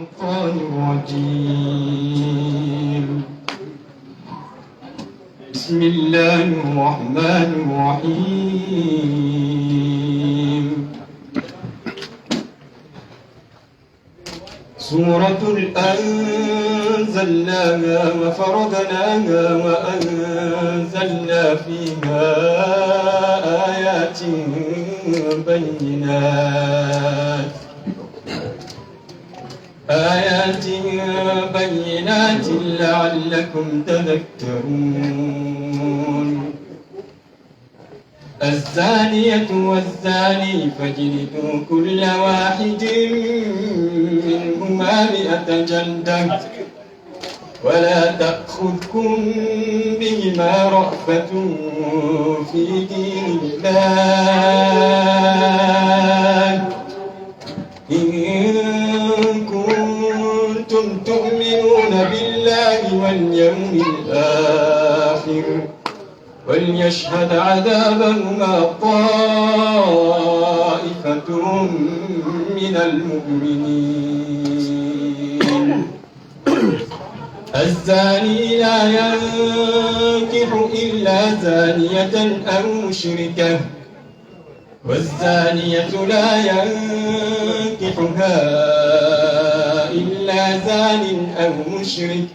الشيطان الرجيم. بسم الله الرحمن الرحيم. سورة أنزلناها وفرضناها وأنزلنا فيها آيات بينات لعلكم تذكرون. الزانية والزاني فاجلدوا كل واحد منهما 100 جلدة ولا تأخذكم بهما رأفة في دين الله إن كنتم تؤمنون بالله واليوم الآخر وليشهد عذابهما طائفة من المؤمنين. الزاني لا ينكح إلا زانية أو مشركة والزانية لا ينكحها إلا زان أو مشرك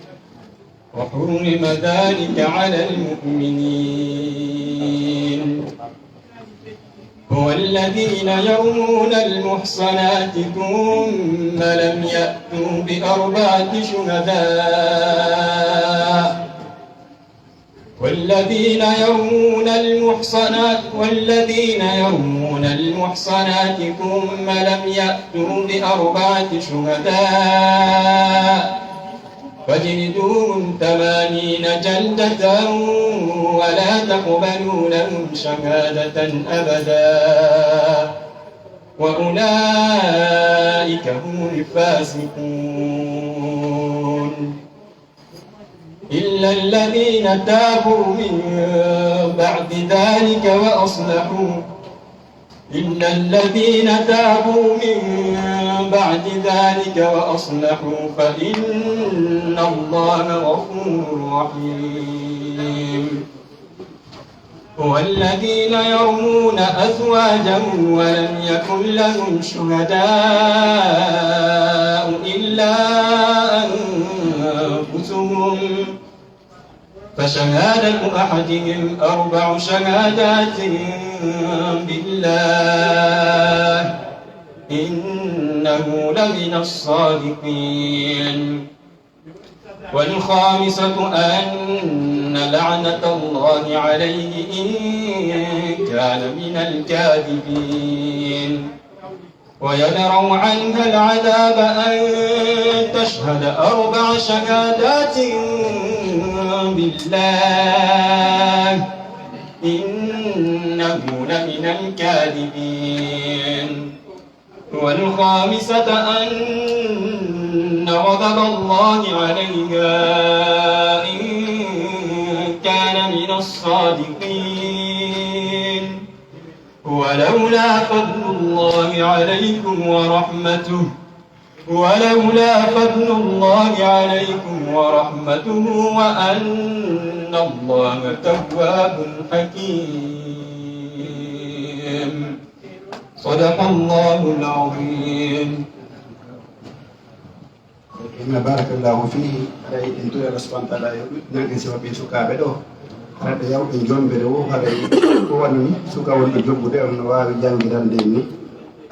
وحرم ذلك على المؤمنين. هو الذين يرمون المحصنات ثم لم يأتوا ب4 شهداء والذين يرمون المحصنات ثم لم يأتوا ب4 شهداء فاجلدوهم 80 جلدة ولا تقبلوا لهم شهادة أبدا وأولئك هم الفاسقون. إلا الذين تابوا من بعد ذلك وأصلحوا فإن الله غفور رحيم. هو الذين يرمون أزواجهم ولم يكن لهم شهداء إلا أنفسهم فشهادة أحدهم 4 شهادات بالله إنه لمن الصادقين. والخامسة أن لعنة الله عليه إن كان من الكاذبين. ويدرأ عنها العذاب أن تشهد 4 شهادات بالله إنه لمن الكاذبين. والخامسة أن غضب الله عليها إن كان من الصادقين. ولولا فضل الله عليكم ورحمته وأن الله تواب حكيم. صدق الله العظيم. إن بارك الله فيه على إنتو يا رسول الله نعم سوى بيسوكا بدو هذا يوم إنجون بدو هذا هو ني سوكا والإنجون بدو نوار جانغ داندني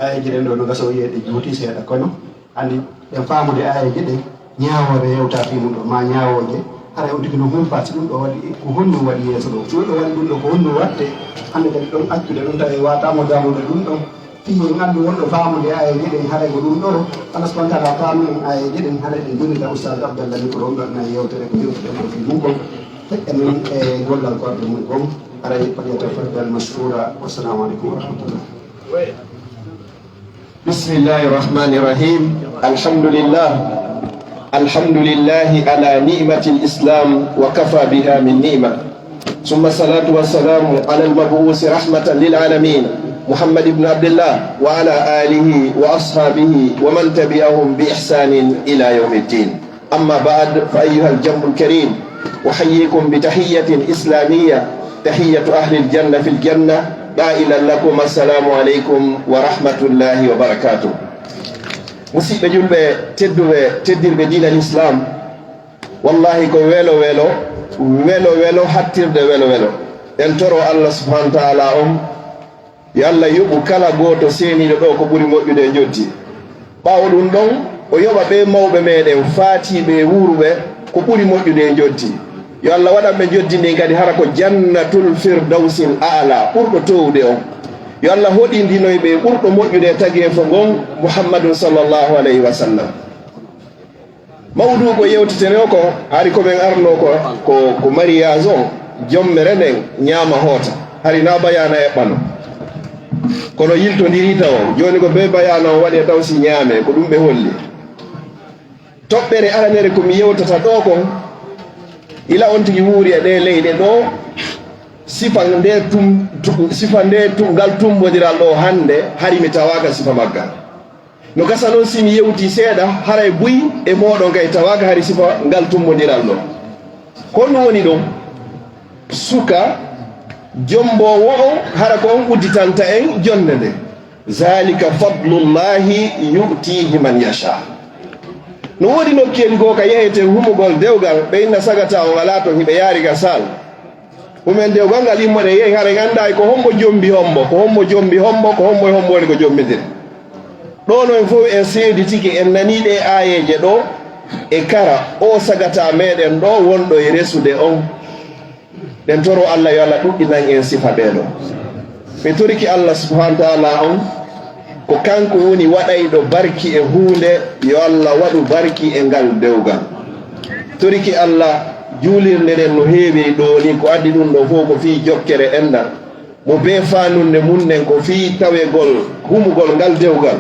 أي جرين دو نغسو يدي جوتي سيدا كونو andi en faamude aayeje ɗe ñaawore yewta fi mum ɗo ma ñaawoje hara yewtiki no humpati ɗum ɗo waɗi ko honno waɗi yeeso ɗo so ɗo waɗi ɗum ɗo ko honno watte hande kadi ɗon accude ɗum tawi watamo damude ɗum ɗon fiye gandu wonɗo faamude aayeje ɗen haray ko ɗum ɗo Allah subhanahu wa ta'ala faami en aayeje ɗen haray ɗen jonida oustad Abdallah ni ko ɗon ɗon nayi yewtere ko yewtuɗen ko fi mum feƴƴamen e gollal korɗe mum gom haray falyatafaddal mashkura wassalamu aleykum wa rahmatullah. بسم الله الرحمن الرحيم. الحمد لله على نعمة الإسلام وكفى بها من نعمة ثم الصلاة والسلام على المبعوث رحمة للعالمين محمد بن عبد الله وعلى آله وأصحابه ومن تبعهم بإحسان إلى يوم الدين. أما بعد، فأيها الجمع الكريم، أحييكم بتحية إسلامية، تحية أهل الجنة في الجنة، قائلا لكم السلام عليكم ورحمة الله وبركاته. musidɓe julɓe teddirɓe diina l'islam, wallahi ko welo welo hattirde welo en toro Allah subhanahu wa taala on yo Allah yoɓu kala goto seeniɗo ɗo ko ɓuri moƴƴude e jotti. ɓawo ɗum ɗon o yoɓa ɓe mawɓe meɗen faatiɓe wuruɓe ko ɓuri moƴƴude e jotti. yo Allah waɗanɓe joddi ndi kadi hara ko jannatul firdausil a'la ɓurɗo towde on. yo Allah hoɗindinoyɓe ɓurɗo moƴƴude tageefo ngon Muhammadun sallllahu alayhi wa sallam. mawdu ko yewtetene o ko hari koɓen arno ko mariage o jommere nden ñaama hoota, hari na bayana eɓɓano kono yiltodiri taw joni ko be bayana o waɗe taw si ñaame ko ɗum ɓe holli. toɓɓere aranere komi yewtata ɗo kon ila on tigi wuuri e ɗe leyɗe ɗo sifa nde ngal tumbodiral ɗo hande hari mi tawaka sifa maggal. no gasa noon simi yewti seeɗa haray buy e moɗon kay tawaka hari sifa ngal tumbodiral ɗo. kono woni ɗon suka jombowo on hara ko on udditanta en jonde nde, zalika fadlullahi yu'tihi man yasha. no woodi nokkeli goo ka yehete humugol dewgal ɓe inna sagata on ala to hiɓe yaari ga sal humen dewgal ngal immoɗe yehi hara ganda ko hombo jombi hombo ko hombo jombi hombo ko hombo e hombo woni ko jombidire ɗo noon fof en seedi tigi en nani ɗe ayeje ɗo e kara o sagata meɗen ɗo wonɗo e resude on. ɗen toro Allah yo Allah ɗuɗɗinan en sifa ɓeɗo. mi toriki Allah subhanahu wa taala on ko kanko woni waɗayɗo barki e hunde, yo Allah waɗu barki e ngal dewgal. toriki Allah juulirde nden no heewi ɗo ni ko addi ɗum ɗo fof ko fii jokkere enɗal mo be fanunde munnen ko fii tawegol humugol ngal dewgal.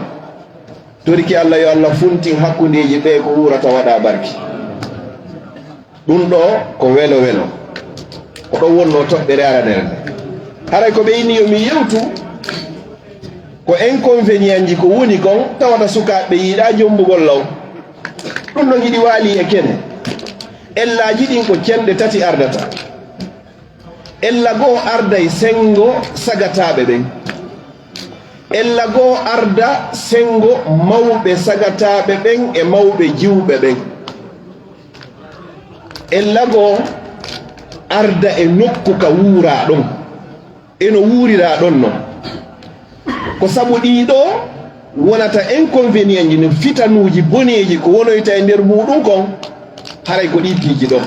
toriki Allah yo Allah funtin hakkundeji ɓe ko wurata waɗa barki. ɗum ɗo ko welo ko ɗon wonno toɓɓere aranere nde. haray ko ɓe inni yo mi yewtu ko inconvénient ji ko woni kon tawata sukaɓe yiiɗa jombugol law. ɗum ɗo giɗi waali e kene ellaji ɗin ko cenɗe tati ardata. ella goo arday sengo sagataɓe ɓen, ella goo arda sengo mawɓe sagataɓe ɓen e mawɓe jiwɓe ɓen, ella goo arda e nokku ka wuura ɗon eno wuurira ɗon non. ko sabu ɗiɗo wonata inconvénient ji no fitanuji boneji ko wonoyta e nder muɗum kon haray ko ɗi piiji ɗon.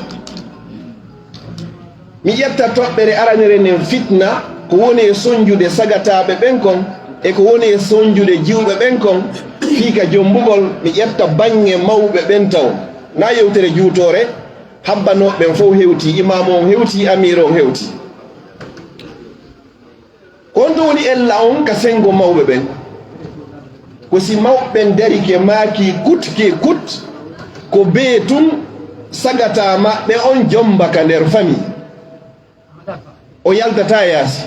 mi ƴetta toɓɓere aranere nden fitna ko woni e soñjude sagataɓe ɓen kon e ko woni e soñjude jiwɓe ɓen kon fiika jombugol. mi ƴetta bange mawɓe ɓen taw na yewtere juutore habbanoɓen fof hewti, imam on hewti, amir on hewti. kon to woni ella on ka sengo mawɓe ɓen ko si mawɓen dari ke maaki kut ko bee tun sagata maɓɓe on jombaka nder famille o yaltata yaasi.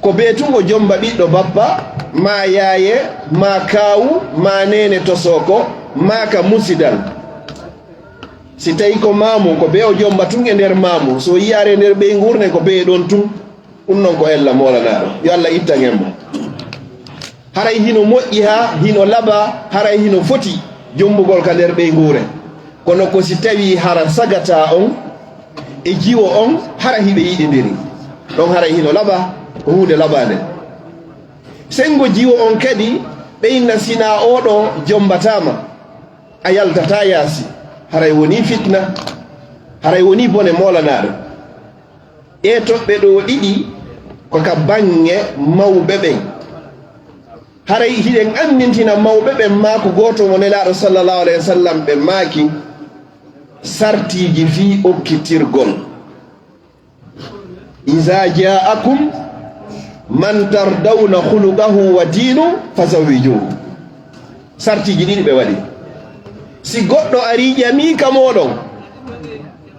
ko bee tun o jomba ɓiɗɗo bappa ma yaaye ma kaawu ma nene tosoko ma ka musidal. si tawi ko mamu ko be o jomba tun e nder mamu, so yiyare nder ɓey gurne ko bee ɗon tun. ɗum noon ko ella molanaɗo, yo Allah ittagen mo. haray hino moƴƴi ha hino laaɓa, haray hino foti jombugol ka nder ɓey guure. kono ko si tawi hara sagata on e jiwo on hara hiɓe yiɗidiri ɗon haray hino laaɓa ko hunde laɓade. sengo jiwo on kadi ɓeyna sina oɗo jombatama a yaltata yaasi, haray woni fitna, haray woni bone molanaɗo. e toɓɓe ɗo ɗiɗi ko ka bange mawɓe ɓen. haray hiɗen andintina mawɓe ɓen ma ko goto mo nelaɗo sallllahu alayhi wa sallam ɓe maaki sartiji fi okkitirgol. iza ja'akum man tardawna khuluqahu wa dinu fazawijuhu. sartiji ɗiɗi ɓe waɗi. si goɗɗo ari ƴami ka moɗon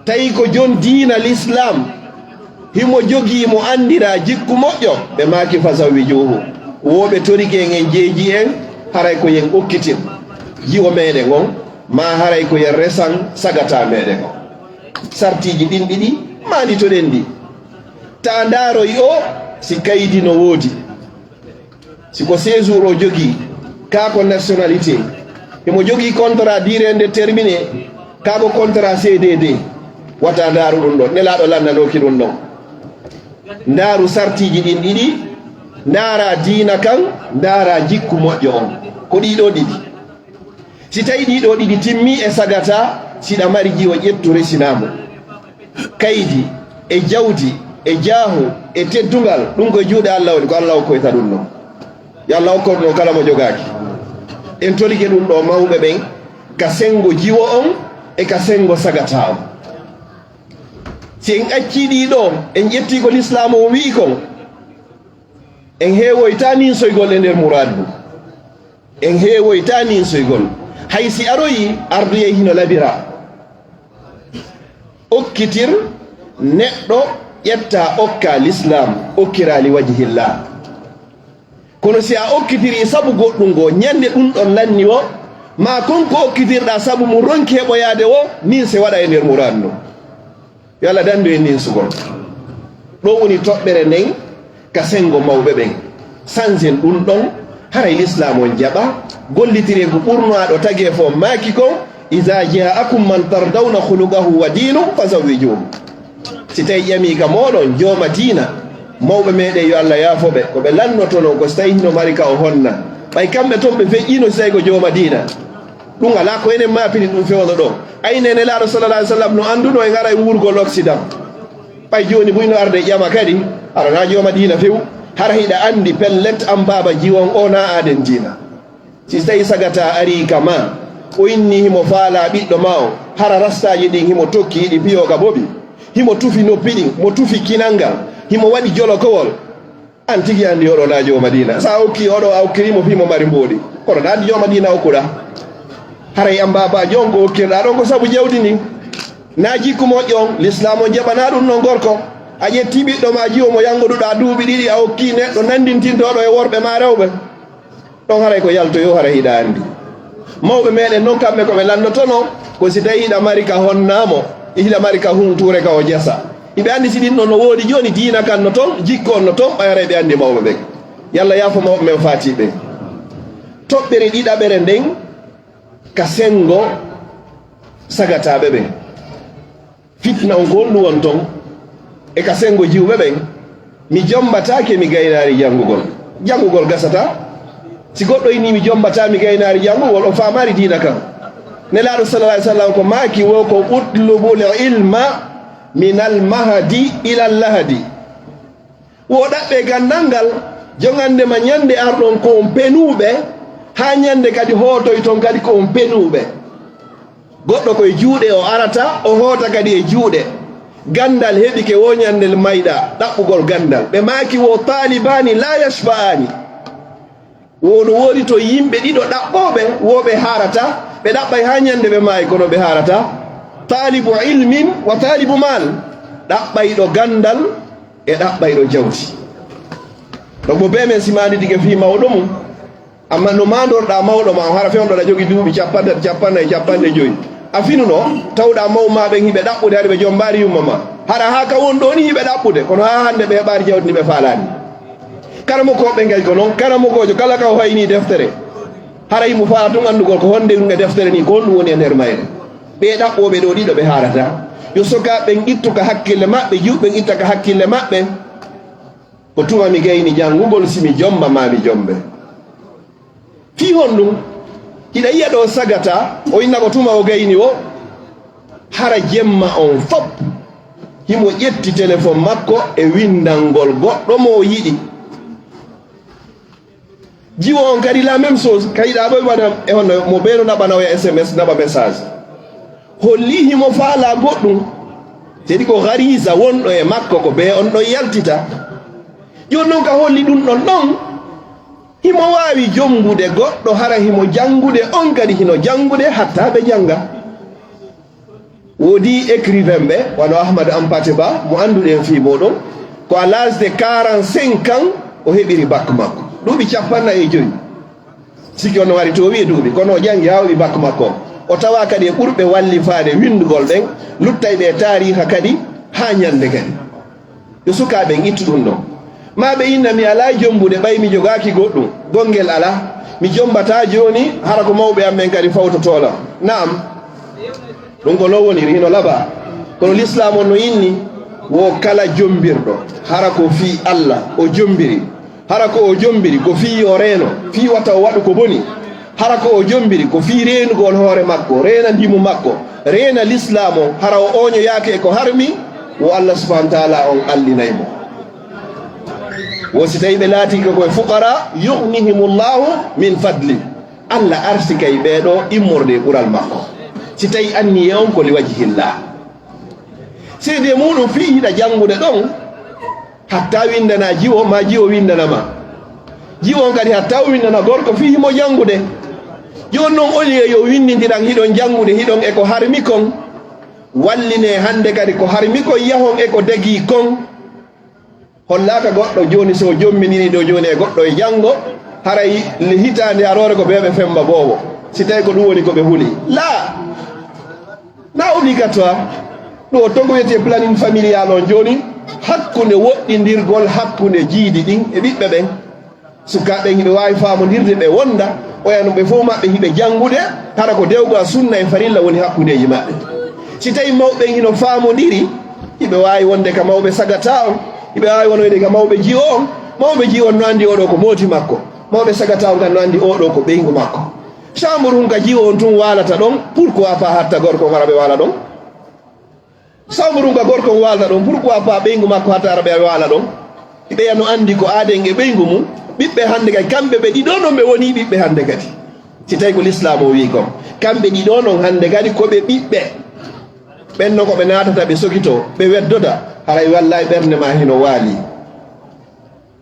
tawi ko jon diina l'islam himo jogii mo andira jikku moƴƴo ɓe maaki fasawijuhu woɓe torike en jeeji en haray ko yen okkitin jiwo meɗen on ma haray ko yen resan sagata meɗen on sartiji ɗin ɗiɗi manditoɗen ndi ta ndaroy o si kaydi no woodi siko séjour o jogii kako nationalité himo jogii contrat durée indéterminé kako contrat CDD wata ndaaru ɗum ɗon nelaɗo lannanoki ɗum ɗon ndaaru sartiji ɗin ɗiɗi ndaara diina kan ndaara jikku moƴƴo on ko ɗiɗo ɗiɗi si tawi ɗiɗo ɗiɗi timmi e sagata siɗa mari jiwo ƴettu resinamo kaydi e jawdi e jaahu e teddungal ɗum koye juuɗe Allah woni ko Allah hokkoyta ɗum ɗon yo Allah hokkoto ɗon kala mo jogaki en torike ɗum ɗo mawɓe ɓen ka sengo jiwo on e ka sengo sagata on si en acci ɗiɗo en ƴetti ko l'islam o wi kon en heewoyta ninsoygol e nder mouradu en heewoyta ninsoygol hay si aroyi arduye hino labira okkitir neɗɗo ƴetta okka l'islam okkira li wajihillah kono si a okkitiri sabu goɗɗum ngo ñande ɗum ɗon lanni o ma konko okkitirɗa sabu mo ronki heɓoyade o nin se waɗa e nder mouradu no yo Allah dandu en ninsugol ɗo woni toɓɓere nden ka sengo mawɓe ɓen sansen ɗum ɗon haray l'islam on jaɓa gollitire ko ɓurnoaɗo tagi fo maaki ko iza jaakum man tardawna khuluqahu wa dinu fazawijuhu si tawi ƴami ka moɗon jooma diina mawɓe meɗen yo Allah yaafoɓe koɓe lannotono ko so tawi hino mari ka o honna ɓay kamɓe toon ɓe feƴƴino si tawi ko jooma diina ɗum ala ko enen mapini ɗum fewno ɗo aynene laaɗo sallallah alih w sallam no annduno e ngara e wurgol occident ɓay joni buyno arde ƴama kadi arana jooma diina few hara hiɗa andi pellet an baba jiwon o na aɗen diina si tawi sagata ari kama o inni himo faala ɓiɗɗo ma o hara rastaji ɗin himo tokki yiɗi piyoga boɓi himo tufi noppi ɗin mo tufi kinalngal himo waɗi jolokowol an tigi andi oɗo na jooma diina sa okki oɗo a okkirimo fimo mari mboɗi kono ɗa andi jooma diina okkuɗa haray an baba jon ko okkirɗa ɗon ko saabu jawdi ndi na jikku moƴƴo on l'islam o jaɓana ɗum no gorko a ƴetti ɓiɗɗo ma jiwo mo yangoɗuɗa duuɓi ɗiɗi a okki neɗɗo nandintintoɗo e worɓe ma rewɓe ɗon haray ko yaltoyo hara hiɗa andi mawɓe meɗen noon kamɓe koɓe lannotono ko si tawi hiɗa mari ka honnamo hiɗa mari ka hunture ka o jasa iɓe andi si ɗin ɗon no woodi joni diina kan no toon jikku on no toon ɓayara ɓe andi mawɓe ɓen yallah yaafo mawɓe men fatiɓe toɓɓere ɗiɗaɓere nden ka sengo sagataɓe ɓen fitna on ko ɗum won toon e ka sengo jiwɓe ɓen mi jombatake mi gaynari janngugol gasata si goɗɗo ini mi jombata mi gaynari janngugol o famari diina kam nelaɗo sallallah alih w sallam ko maaki wo ko utlubul ilma min al mahdi ila al lahdi wo ɗaɓɓe gandal ngal jogandema ñande arɗon ko on penuɓe ha ñande kadi hootoy toon kadi ko on penuɓe goɗɗo koye juuɗe o arata o hoota kadi e juuɗe gandal heɓi ke woñandel mayɗa ɗaɓɓugol gandal ɓe maaki wo talibani la yashfa'ani wono woni to yimɓe ɗiɗo ɗaɓɓoɓe woɓe harata ɓe ɗaɓɓay ha ñande ɓe maayi kono ɓe harata talibu ilmin wa talibu mal ɗaɓɓayɗo gandal e ɗaɓɓayɗo jawdi ɗon bo be men simani dige fi mawɗo mum amma no mandorɗa mawɗo ma hara fewnoɗa jogui duuɓi capanɗe joyyi a finuno tawɗa mawmaɓe hiɓe ɗaɓɓude haɗa ɓe jombari yumma ma hara ha ka won ɗo ni hiɓe ɗaɓɓude kono ha hande ɓe heɓari jawdi ndi ɓe falani karamo koɓe gel ko noon karamogojo kala ka o hayni deftere hara yimo fala tun andugol ko honde ɗum e deftere ni ko honɗum woni e nder mayre ɓe ɗaɓɓoɓe ɗo ɗiɗo ɓe harata yo sokaɓen ittu ka hakkille maɓɓe juɓɓen itta ka hakkille maɓɓe ko tuma mi gayni janngugol simi jomba mami jombe fi hon ɗum hiɗa yiya ɗo sagata o inna ko tuma o gayni o hara jemma on fop himo ƴetti téléphone makko e windalngol goɗɗo mo yiɗi jiwo on kadi la même chose kayiɗa ɓoy waɗa e honno mo ɓeeno naɓanoya SMS naɓa message holli himo faala goɗɗum seɗi ko harisa wonɗo e makko ko ɓe on ɗon yaltita joni noon ka holli ɗum ɗon ɗon himo wawi jombude goɗɗo hara himo jangude on kadi hino jangude hatta ɓe janga woodi écrivain ɓe wano Ahmadou Hampâté Bâ mo annduɗen fii moɗon ko à l'âge de 45 ans o heɓiri bac makko duuɓi 45 siki ono wari to o wi duuɓi kono o janngi ha o wi bac makko o tawa kadi e ɓurɓe wallifaade windugol ɓen luttay ɓe tariha kadi ha ñande kadi yo sukaɓe ittu ɗum ɗon ma ɓe inna mi ala jombude ɓay mi jogaki goɗɗum gongel ala mi jombata joni hara ko mawɓe amen kadi fawtotola naam ɗum ko non woniri hino laaɓa kono l'islam on no inni wo kala jombirɗo hara ko fi Allah o jombiri hara ko o jombiri ko fi o reeno fi wata o waɗu ko boni hara ko o jombiri ko fi reenugol hoore makko reena ndimu makko reena l'islam o hara o oñoyaake e ko harmi wo Allah subahanahu wa taala on allinaymo wo si tawi ɓe laati koye fuqara yugnihimullahu min fadli Allah arsikay ɓeeɗo immorde ɓural makko si tawi anniye on ko li wajihillah seede muɗum fi hiɗa janngude ɗon hatta windana jiwo ma jiwo windanama jiwo on kadi hatta o windana gorko fi himo janngude joni noon oli e yo windidiran hiɗon janngude hiɗon eko harmi kon walline hande kadi ko harmi kon yahon eko dagi kon hollaka goɗɗo joni so jomminiri ɗo joni e goɗɗo e janngo haray hitande arore ko ɓeɓe femba bowo si tawi ko ɗum woni koɓe huuli na obligatoire ɗum o togo wiyete planning familial on joni hakkunde woɗɗidirgol hakkunde jiidi ɗin e ɓiɓɓe ɓen sukaɓe hiɓe wawi famodirde ɓe wonda oyano ɓe fof maɓɓe hiɓe janngude hara ko dewga sunna e farilla woni hakkundeji maɓɓe si tawi mawɓen hino famodiri hiɓe wawi wonde ka mawɓe sagata on hiɓe wawi wonoyde ka mawɓe jiwo on mawɓe jiwo on no andi oɗo ko mooti makko mawɓe sagata on kan no andi oɗo ko ɓeygu makko chambre hum ka jiwo on tun walata ɗon pourquoi pas hatta gorko wara ɓe wala ɗon chambre hum ka gorko on walata ɗon pourquoi pas ɓeygu makko hatta ara ɓe wala ɗon hiɓe yano andi ko aaden e ɓeygu mum ɓiɓɓe hande kadi kamɓe ɓe ɗiɗo non ɓe woni ɓiɓɓe hande kadi si tawi ko l'islam o wi kon kamɓe ɗiɗo non hande kadi koɓe ɓiɓɓe ɓenno koɓe natata ɓe sokito ɓe weddoda haray wallahi ɓernde ma hino waali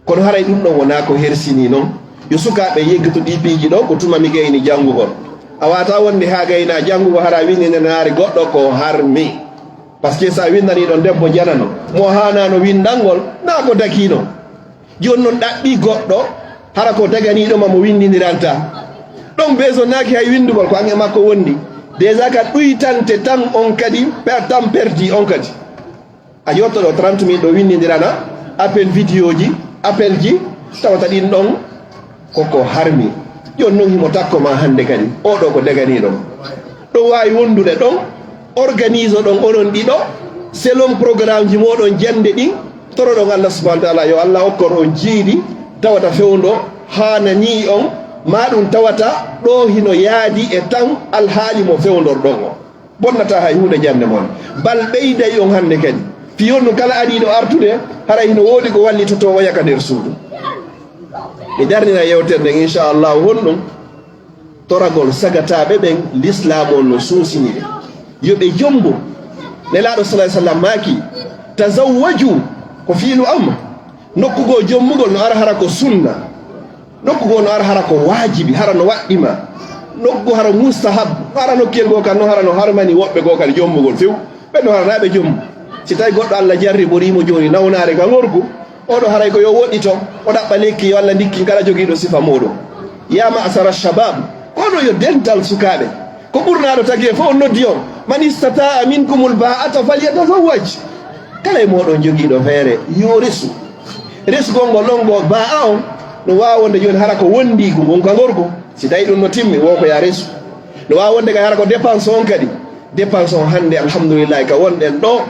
kono haray ɗum ɗon wona ko hersini noon yo sukaɓe yeggito ɗi piiji ɗo ko tuma mi gayni janngugol a wata wonde ha gayna janngugo hara windindenaari goɗɗo ko harmi par ce que sa windani ɗon debbo janano mo hanano windangol na ko dakino joni noon ɗaɓɓi goɗɗo hara ko daganiɗoma mo windidiranta ɗon besonnaki hay windugol ko ange makko wondi déjà kad ɗuytante tan on kadi tan perdi on kadi a yottoɗo 30 minutes ɗo windidirana appel vidéo ji appel ji tawata ɗin ɗon koko harmi joni noon himo takkoma hande kadi oɗo ko daganiɗon ɗon wawi wondude ɗon organise ɗon onon ɗiɗo selon programme ji moɗon jande ɗin toroɗon Allah subahanahu wa taala yo Allah hokkon on jiiɗi tawata fewdo hanani on ma ɗum tawata ɗo hino yaadi e tan alhaali mo fewdorɗon o bonnata hay hunde jande moon bal ɓeyday on hande kadi fiyonnu kala aɗiɗo artude hara hino woodi ko wallitoto o yaka nder suudu ɓe darnina yewtere nden inchallahu honɗum toragol sagataɓe ɓen l'islam on no suusini ɓe yoɓe jombo nelaɗo salah sallam maaki tazawwaju ko fiilu amma nokkugo jommugol no ara hara ko sunna nokkugo no ara hara ko waajibi hara no waɗɗima nokku hara mustahab hara nokkiyel goo kan no hara no harmani woɓɓe goo kadi jommugol few ɓenno haranaɓe jommu si tawi goɗɗo Allah jarri ɓorimo joni nawnare ka gorgu oɗo haray ko yo woɗɗito o ɗaɓɓa lekki walla ndikki kala joguiɗo sifa muɗum yama asara shabab kono yo dental sukaɓe ko ɓurnaɗo tagi e fof on noddi on man istata'a minkumul ba'ata falyatazawwaj kala e moɗon joguiɗo feere yo resu resugol ngol ɗon go ba'a on no wawa wonde joni hara ko wondigu gon ka gorgo si tawi ɗum no timmi wo ko ya resu no wawa wonde kay hara ko dépense on kadi dépense on hande alhamdoulillahi ka wonɗen ɗo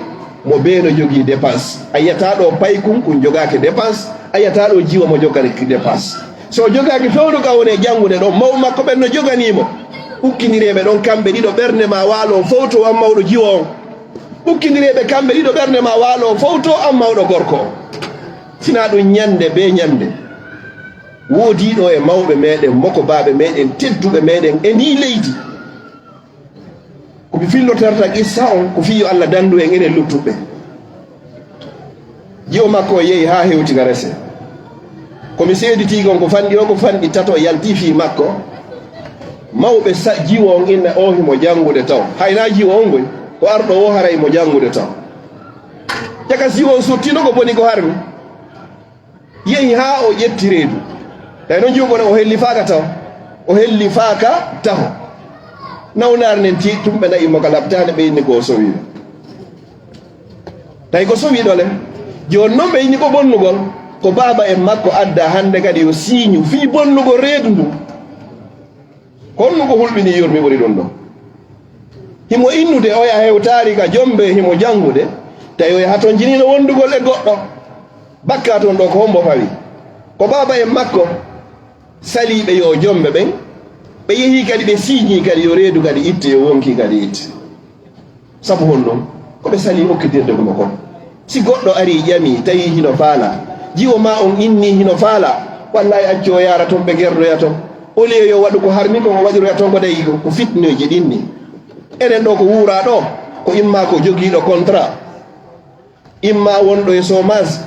mo beeno jogii dépense a yiyata ɗo paykum kum jogaaki dépense a yiyata ɗo jiwa mo jogaki dépense so jogaaki fewdo ka woni e janngude ɗon mawɓe makko ɓen no joganiimo ukkinireɓe ɗon kamɓe ɗiɗo ɓernde ma waalo fof to an mawɗo jiwa on ukkinireɓe kamɓe ɗiɗo ɓernde ma waalo fof to an mawɗo gorko o sina ɗum ñande be ñande woodiɗo e mawɓe meɗen moko baaɓe meɗen tedduɓe meɗen e ndi leydi komi fillotorta qissa on ko fiyo Allah dandu en enen luttuɓe jiwo makko o yehi ha hewti ka rese komi seeditigon ko fanɗi o ko fanɗi tato yalti fi makko mawɓe jiwo on inna o himo janngude taw hayna jiwo on ngoy ko arɗo o haray mo jangude taw caka si on sottino ko boni ko harmi yehi ha o ƴetti reedu tawi noon jogone o helli faaka taw o helli faaka taho nawnar nen ti tumɓe nayi mo ka labtade ɓeyni ko sowiɓe tawi ko sowiɗole joni noon ɓeyni ko bonnugol ko baaba en makko adda hande kadi yo siiñu fii bonnugo reedu ndu honno ko hulɓini yurmi ɓuri ɗum ɗo himo innude oya hewtaari ka jombe himo jangude tawi oya hato jinino wondugol e goɗɗo bakka toon ɗo ko hombo fawi ko baaba en makko saliɓe yo jombe ɓen ɓe yehi kadi ɓe siiñi kadi yo reedu kadi itte yo wonki kadi itte sabu hon ɗum koɓe sali hokkidirde komo kon si goɗɗo ari ƴami tawi hino faala jiwo ma on inni hino faala wallahi acci o yara toon ɓe gerdoya toon o lieu yo waɗu ko harmi ko o waɗiroya toon ko dayi ko fitnoji ɗinni enen ɗo ko wuura ɗo ko imma ko jogiiɗo contrat imma wonɗo e chômage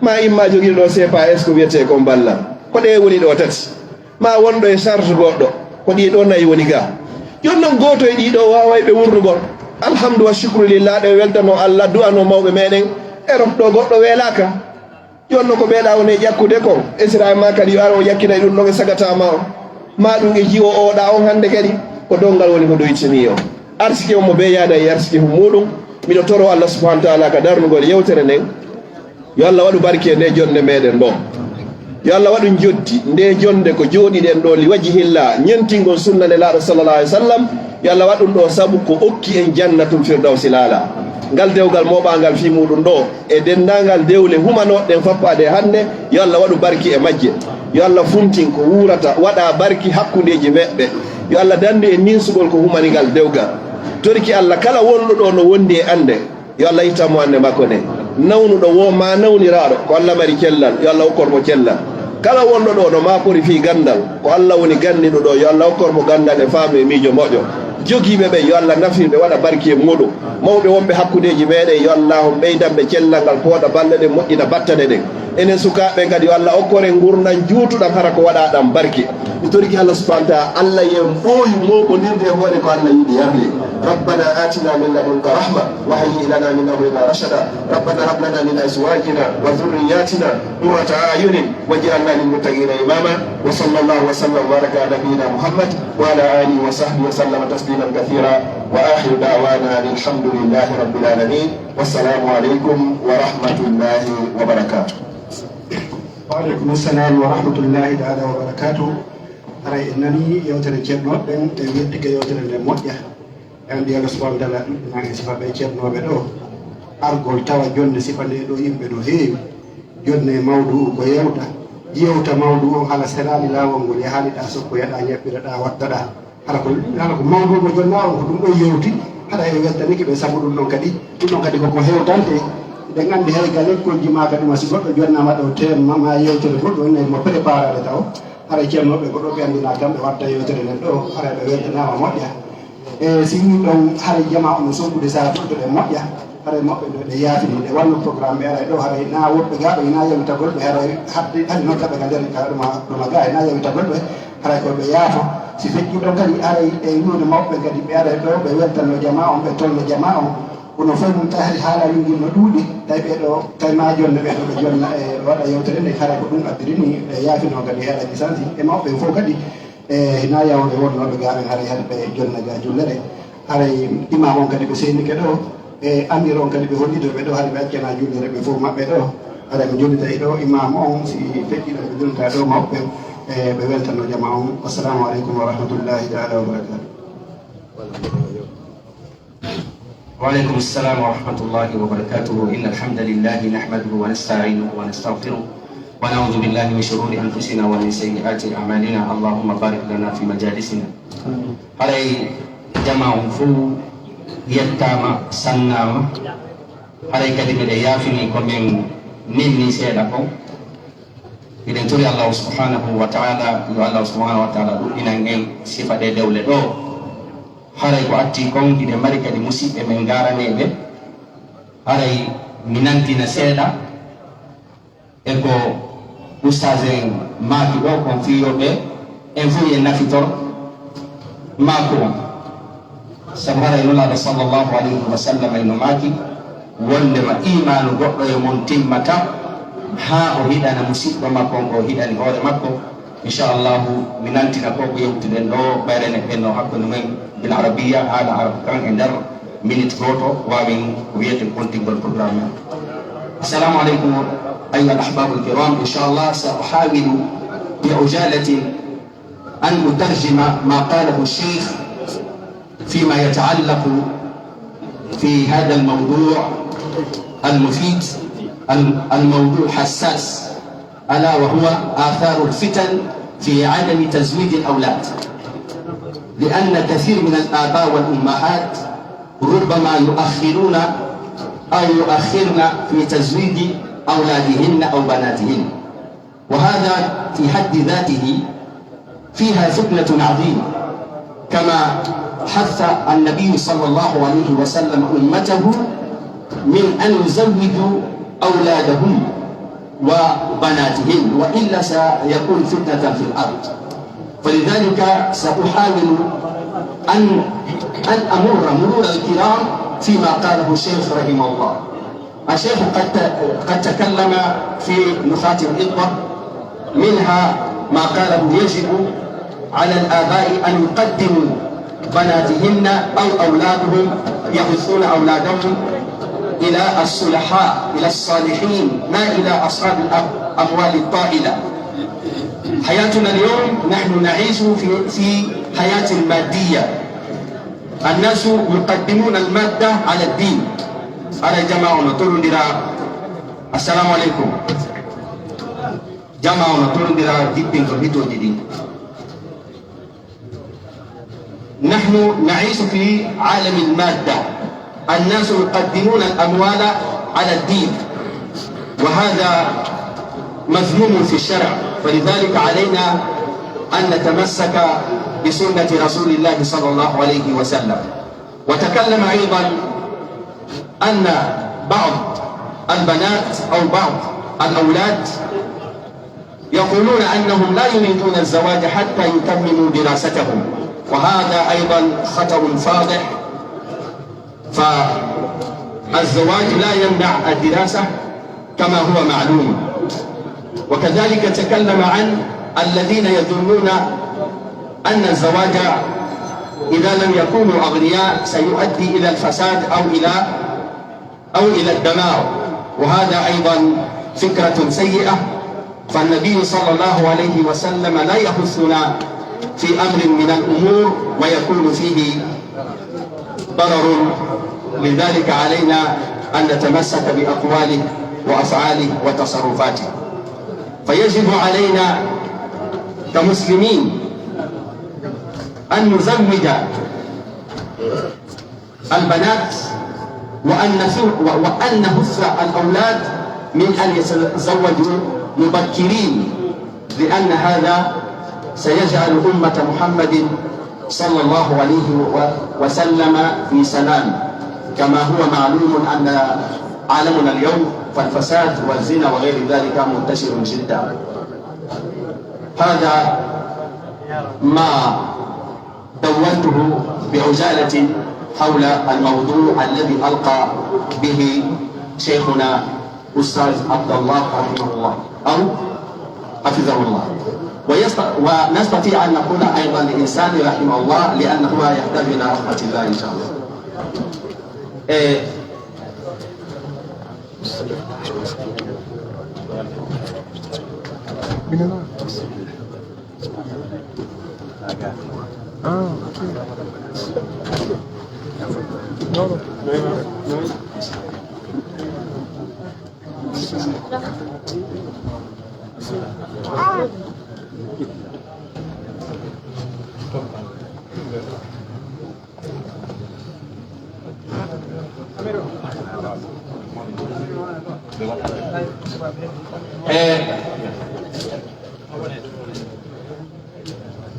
ma imma jogiiɗo CPS ko wiyete ko balla ko ɗe woni ɗo tati ma wonɗo e charge goɗɗo ko ɗiɗo nayi woni ga jon noon goto e ɗiɗo waway ɓe wurnugol alhamdu wa shukru lillah ɗe weltano Allah du'ano mawɓe meɗen e rofɗo goɗɗo weelaka jonno ko ɓeeɗa woni ƴakkude ko esira ma kadi yo ara o ƴakkinayi ɗum ɗon e sagatama o ma ɗum e jiwo oɗa on hande kadi ko dongal woni ko doytini o arsike omo be yaada e arsike muɗum miɗo toro Allah subhanahu wa taala ka darnugol yewtere nden yo Allah waɗu barke nde jonde meɗen ɗo yo Allah waɗu jotti nde jonde ko jooɗiɗen ɗo li waji hilla ñentingol sunna nde laaɗo sallallah alih w sallam yo Allah waɗum ɗo saabu ko okki en jannatul firdawsi laala ngal dewgal moɓangal fi muɗum ɗo e dendagal dewle humanoɗen fappade hande yo Allah waɗu barki e majje yo Allah funtin ko wurata waɗa barki hakkudeji meɓɓe yo Allah dandi e ninsugol ko humanigal dewgal torki Allah kala wonɗo ɗo no wondi e ande yo Allah ittamo ande makko nde nawnuɗo wo ma nawniraɗo ko Allah mari cellal yo Allah hokkormo cellal kala wonɗo ɗo no mapori fi gandal ko Allah woni gandiɗo ɗo yo Allah hokkormo gandal e faamu e miijo moƴƴo jogiiɓe ɓe yo Allah nafirɓe waɗa barki e muɗum mawɓe wonɓe hakkudeji meɗen yo Allah ɓeydanɓe cellal ngal pooɗa balle ɗen moƴƴina battane ɗen enen sukaɓe kadi yo Allah okkoren gurdan juutuɗam hara ko waɗa ɗam barki mi torki Allah subhanahu wa taala Allah yen ɓooyi moɓodirde e hoore ko Allah yiɗi yarde ربنا آتنا من لدنك رحمة وهيئ لنا من أمرنا رشدا ربنا هب لنا من أزواجنا وذرياتنا قرة أعين واجعلنا للمتقين إماما وصلى الله وسلم وبارك على نبينا محمد وعلى آله وصحبه وسلم تسليما كثيرا وآخر دعوانا الحمد لله رب العالمين والسلام عليكم ورحمة الله وبركاته. وعليكم السلام ورحمة الله تعالى وبركاته. أرى إنني يوتر جبنا بين تبيتك يوتر الموجة andi Allah subhanahu wa ta'ala ɗuɗɗinani sifaɓe ceernoɓe ɗo argol tawa jonde sifande ɗo yimɓe ɗo heewi jonne mawdu ko yewta mawdu on haala serali lawol ngol yaaliɗa sokko yaɗa ñaɓɓireɗa wattaɗa hala ko mawdu mo jonna on ko ɗum ɗo yewti haɗa e weltaniki ɓe saabu ɗum ɗon kadi koko hewtante eɗen andi hay ga lekkolji ma kadi ma si goɗɗo jonnama ɗo tema ma yewtere goɗɗo ene mo préparade taw haɗa ceernoɓe ko ɗo ɓe andina kamɓe watta yewtere nden ɗo haɗa ɓe weltanama moƴƴa e si ɗum ɗon haɗa jama ono soggude sa fuɗɗo ɗe moƴƴa haɗa moɓɓe ɗo ɗe yaafini ɗe wanno programme ɓe ara ɗo haɗa na woɓɓe gaɓe na yewitagol ɓe haɗa hade noon kaɓe ka nder ɗoma ga na yewitagol ɓe haɗa koɓe yaafo si feƴƴi ɗon kadi ara e innude mawɓe kadi ɓe ara ɗo ɓe weltanno jama on ɓe tolno jama on kono fof ɗum tahri haala yungil no ɗuuɗi tawi ɓeɗo tawi ma jonne ɓeɗo ɓe jonna e waɗa yewtere nde haɗa ko ɗum addirini ɓe yaafino kadi haɗa lisansi e mawɓe fof kadi hina yawde wonnoɓe gaɓen haray hade ɓe jonna ga jullere haray imam on kadi ɓe seynike ɗo e amir on kadi ɓe hollitoɓe ɗo haade ɓe accana jullere ɓe fof maɓɓe ɗo haɗa ɓe jollita e ɗo imam on si feƴƴiɗo ɓe jollita ɗo mawɓe e ɓe weltanno jama on assalamu aleykum wa rahmatullahi taala wa barakatuh. وعليكم السلام ورحمة الله وبركاته. إن الحمد لله نحمده ونستعينه ونستغفره ونعوذ بالله من شرور أنفسنا ومن سيئات أعمالنا. اللهم بارك لنا في مجالسنا. علي جماعة فو يتاما سناما علي كلمة يافني كمن نني سيدكم إذن تري الله سبحانه وتعالى الله سبحانه وتعالى إن صفة دولة دو haray ko atti kon ine mari kadi musidɓe men garaneɓe haray mi nantina seeɗa e ko oustage en maaki ɗo kon fiyoɓe en fof en nafitor maako on sabara nula sallallahu alaihi wasallam ino maki wonde ma imanu goddo e mon timmata ha o hidana musiddo makko o hidani hoore makko inshallah mi nantina ko ko yewtiden do bayrene benno hakkunde men bil arabiyya ala arab kan e der minute goto wawi wiyete kontingol programme. Assalamu alaikum أيها الأحباب الكرام. إن شاء الله سأحاول بعجالة أن أترجم ما قاله الشيخ فيما يتعلق في هذا الموضوع المفيد، الموضوع حساس، ألا وهو آثار الفتن في عدم تزويج الأولاد. لأن كثير من الآباء والأمهات ربما يؤخرون أو يؤخرن في تزويج أولادهن أو بناتهن، وهذا في حد ذاته فيها فتنة عظيمة، كما حث النبي صلى الله عليه وسلم أمته من أن يزوجوا أولادهم وبناتهن، وإلا سيكون فتنة في الأرض. فلذلك سأحاول أن أمر مرور الكرام فيما قاله الشيخ رحمه الله. الشيخ قد تكلم في نقاط عدة، منها ما قاله يجب على الآباء أن يقدموا بناتهن أو أولادهم، يحثون أولادهم إلى الصلحاء، إلى الصالحين، ما إلى أصحاب الأموال الطائلة. حياتنا اليوم نحن نعيش في حياة مادية، الناس يقدمون المادة على الدين. على جماعة نطول ديرا السلام عليكم جماعة نطول ديرا ديبين كبيتو جديد. نحن نعيش في عالم المادة، الناس يقدمون الأموال على الدين، وهذا مذموم في الشرع. فلذلك علينا أن نتمسك بسنة رسول الله صلى الله عليه وسلم. وتكلم أيضا أن بعض البنات أو بعض الأولاد يقولون أنهم لا يريدون الزواج حتى يتمموا دراستهم، وهذا أيضا خطأ فاضح. فالزواج لا يمنع الدراسة كما هو معلوم. وكذلك تكلم عن الذين يظنون أن الزواج إذا لم يكونوا أغنياء سيؤدي إلى الفساد أو إلى الدمار، وهذا أيضا فكرة سيئة. فالنبي صلى الله عليه وسلم لا يحثنا في أمر من الأمور ويكون فيه ضرر. لذلك علينا أن نتمسك بأقواله وأفعاله وتصرفاته. فيجب علينا كمسلمين أن نزوج البنات وأن نحث الأولاد من أن يتزوجوا مبكرين، لأن هذا سيجعل أمة محمد صلى الله عليه وسلم في سلام. كما هو معلوم أن عالمنا اليوم فالفساد والزنا وغير ذلك منتشر جدا. هذا ما دونته بعجالة حول الموضوع الذي ألقى به شيخنا أستاذ عبد الله رحمه الله أو حفظه الله. ونستطيع أن نقول أيضا لإنسان رحمه الله، لأنه يحتاج إلى رحمة الله إن شاء الله.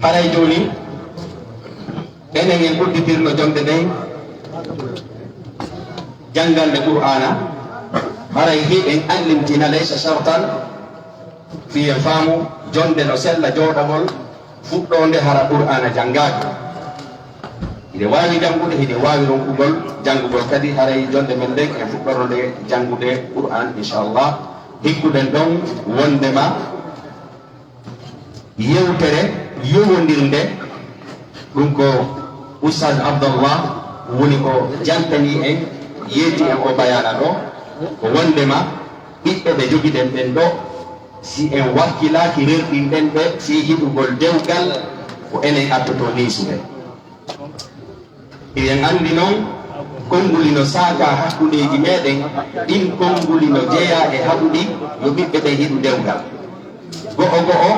haray joni enen en udditirno jonde nde jangalde qur'ana haray hi en allimtina laysa shartan fi faamu jonde no sella jooɗagol fuɗɗonde hara qur'ana jangade. ide wawi jangude ide wawi ronkugol jangugol kadi haray jonde men nden e fuɗɗorode jangude qur'an inchallah hikkuden ɗon wondema yewtere yowodirde ɗum ko oustad abdallah woni ko jantani en yeeti en o bayana ɗo ko wondema ɓiɓɓe ɓe joguiɗen ɓen ɗo si en wakkilaki rerɗinɗen ɓe fi hiɗugol dewgal ko enen attoto nisuɓe eɗen andi noon konnguli no saaka hakkudeji meɗen ɗin konnguli no jeeya e haɗuɗi yo ɓiɓɓe ɓe hiɗu dewgal go'o go'o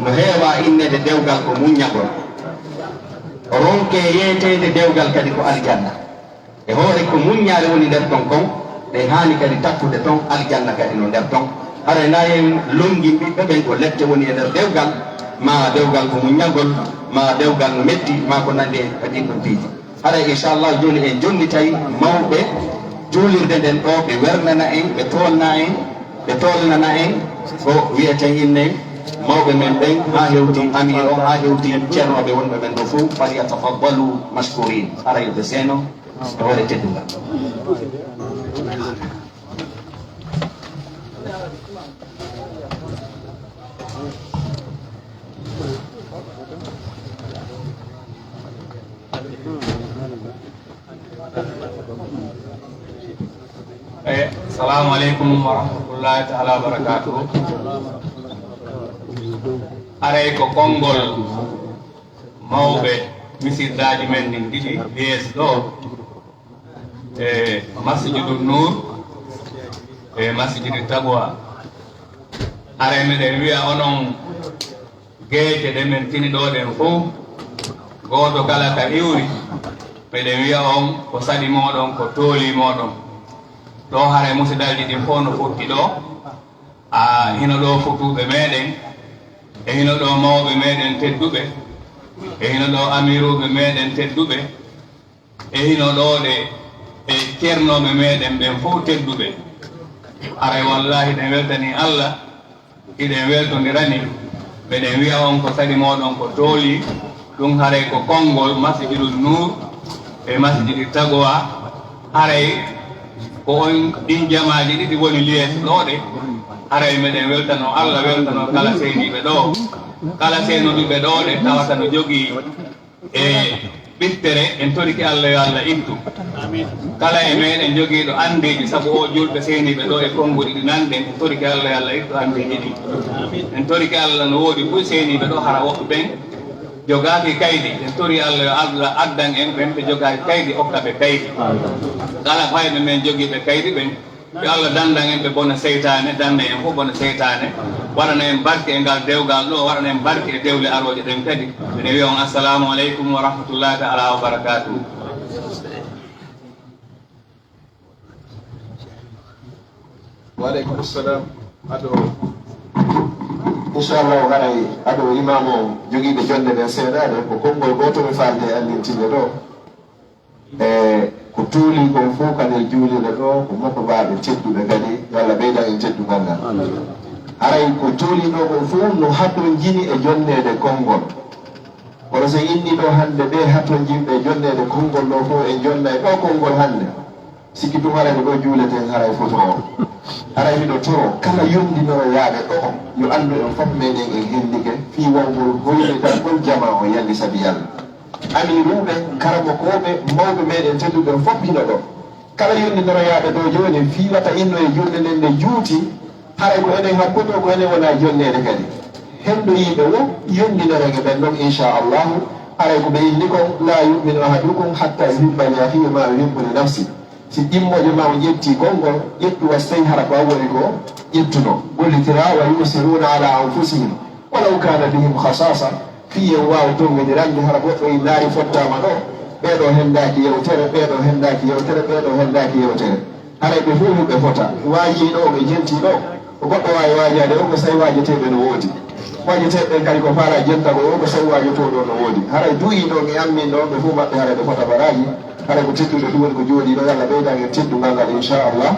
no heewa innede dewgal ko muññagol ronke yeetede dewgal kadi ko aljanna e hoore ko muññare woni nder ton kon ɗen haani kadi takkude ton aljanna kadi no nder ton hara nayen longi ɓiɓɓe ɓen ko lette woni e nder dewgal ma dewgal ko muññagol ma dewgal no metti ma ko nandi e kadi ɗum piiji hara inchallah joni en jonnitayi mawɓe juulirde nden ɗo ɓe wernana en ɓe tolnana en ko wiyeten innen mawɓe men ɓen ha hewti amir o ha hewti ceernoɓe wonɓe men ɗo fof falyatafaddalu mashkurin hara yoɓe seeno e hoore teddugal Assalamu alaikum warahmatullahi ta'ala wabarakatuh. Aray ko konngol mawɓe misiddaji men ɗin ɗiɗi yees ɗo e masjidul Nur e masjidi Taqwa. Aray meɗen wiya onon geeje ɗe men tini ɗo ɗen fof goto kala ka iwri meɗen wiya on ko saɗi moɗon ko tooli moɗon ɗo hare musidalji ɗin fof no futti ɗo hino ɗo futuɓe meɗen e hino ɗo mawɓe meɗen tedduɓe e hino ɗo amiruɓe meɗen tedduɓe e hino ɗoɗe e ceernoɓe meɗen ɓen fof tedduɓe aray wallahi ɗen weltani Allah iɗen weltodirani meɗen wiya on ko saɗi moɗon ko tooli ɗum haray ko konngol masjidul Nur e masjidi Taqwa haray ko on ɗin jamaji ɗiɗi woni lies ɗoɗe haray meɗen weltano Allah weltano kala seydiɓe ɗo kala seynoɗuɓe ɗoɗe tawata no jogii e ɓittere en toriki Allah yo Allah ittu kala e meɗen jogiiɗo andeji sabu o julɓe seyniɓe ɗo e konnguli ɗi nanɗen en toriki Allah yo Allah ittu andeji ɗi en toriki Allah no woodi ɓuy seyniɓe ɗo hara woɓɓe ɓen jogaaki kaydi en tori Allah yo Allah addan en ɓen ɓe jogaaki kaydi okka ɓe kaydi kala fayɓe men jogiiɓe kaydi ɓen yo Allah dandan en ɓe bona seytane danda en fof bona seytane waɗana en barke e ngal dewgal ɗo waɗana en barke e dewle aroje ɗen kadi ene wiya on assalamu aleykum wa rahmatullahi taala wa barakatuhu. Waaleykum salam. Inchallah haray aɗo imam o jogiiɓe jonde nden seeɗaɗe ko konngol goto mi falde e allintinde ɗo e ko tuuli kon fof kadel juulire ɗo ko makko mbaɓe tedduɓe kadi yo Allah ɓeyda en teddugal ngal haray ko tuuli ɗo kon fof no hatto jini e jonnede konngol kono so inni ɗo hande ɓe hatto jimɓe jonnede konngol ɗo fof e jonna e ɗo konngol hande sikki ɗum haray ko ɗo juuleten haray foto o haray miɗo toro kala yondinoro yaaɓe ɗo yo anndu en fof meɗen en hendike fi wongol hoyde tan on jama o yalli sabi yalla amiruɓe karamokoɓe mawɓe meɗen tedduɓe fof hino ɗo kala yondinoro yaaɓe ɗo joni fiwata inno e jonde nden nde juuti haray ko enen hakkude o ko enen wona jonnede kadi hendoyiɓe wo yondinoroge ɓen ɗon inchallahu haray ko ɓe inni kon la yuminu ahadukum hatta yuhibba li akhihi ma yuhibbu li nafsi si ɗimmoje ma o ƴetti konngol ƴettu was tawi hara ko a woni ko ƴettuno gollitira wa yusiruna ala anfusihim walaw kana bihim khasasa fiyen wawa tongodirande hara goɗɗo e naari fottama ɗo ɓeɗo hendaki yewtere ɓeɗo hendaki yewtere ɓeɗo hendaki yewtere haray ɓe fof ɓe fota waaji ɗo ɓe jenti ɗo ko goɗɗo wawi waajade o ko sawi waajeteɓe no woodi waajeteɓe kadi ko faala jentago o ko sawi waajotoɗo no woodi haray duyi ɗo e ammin ɗo ɓe fof maɓɓe haray ɓe fota baraji haray ko tedduɗo ɗum woni ko jooɗi ɗo yalla ɓeydagen teddugal ngal inchallah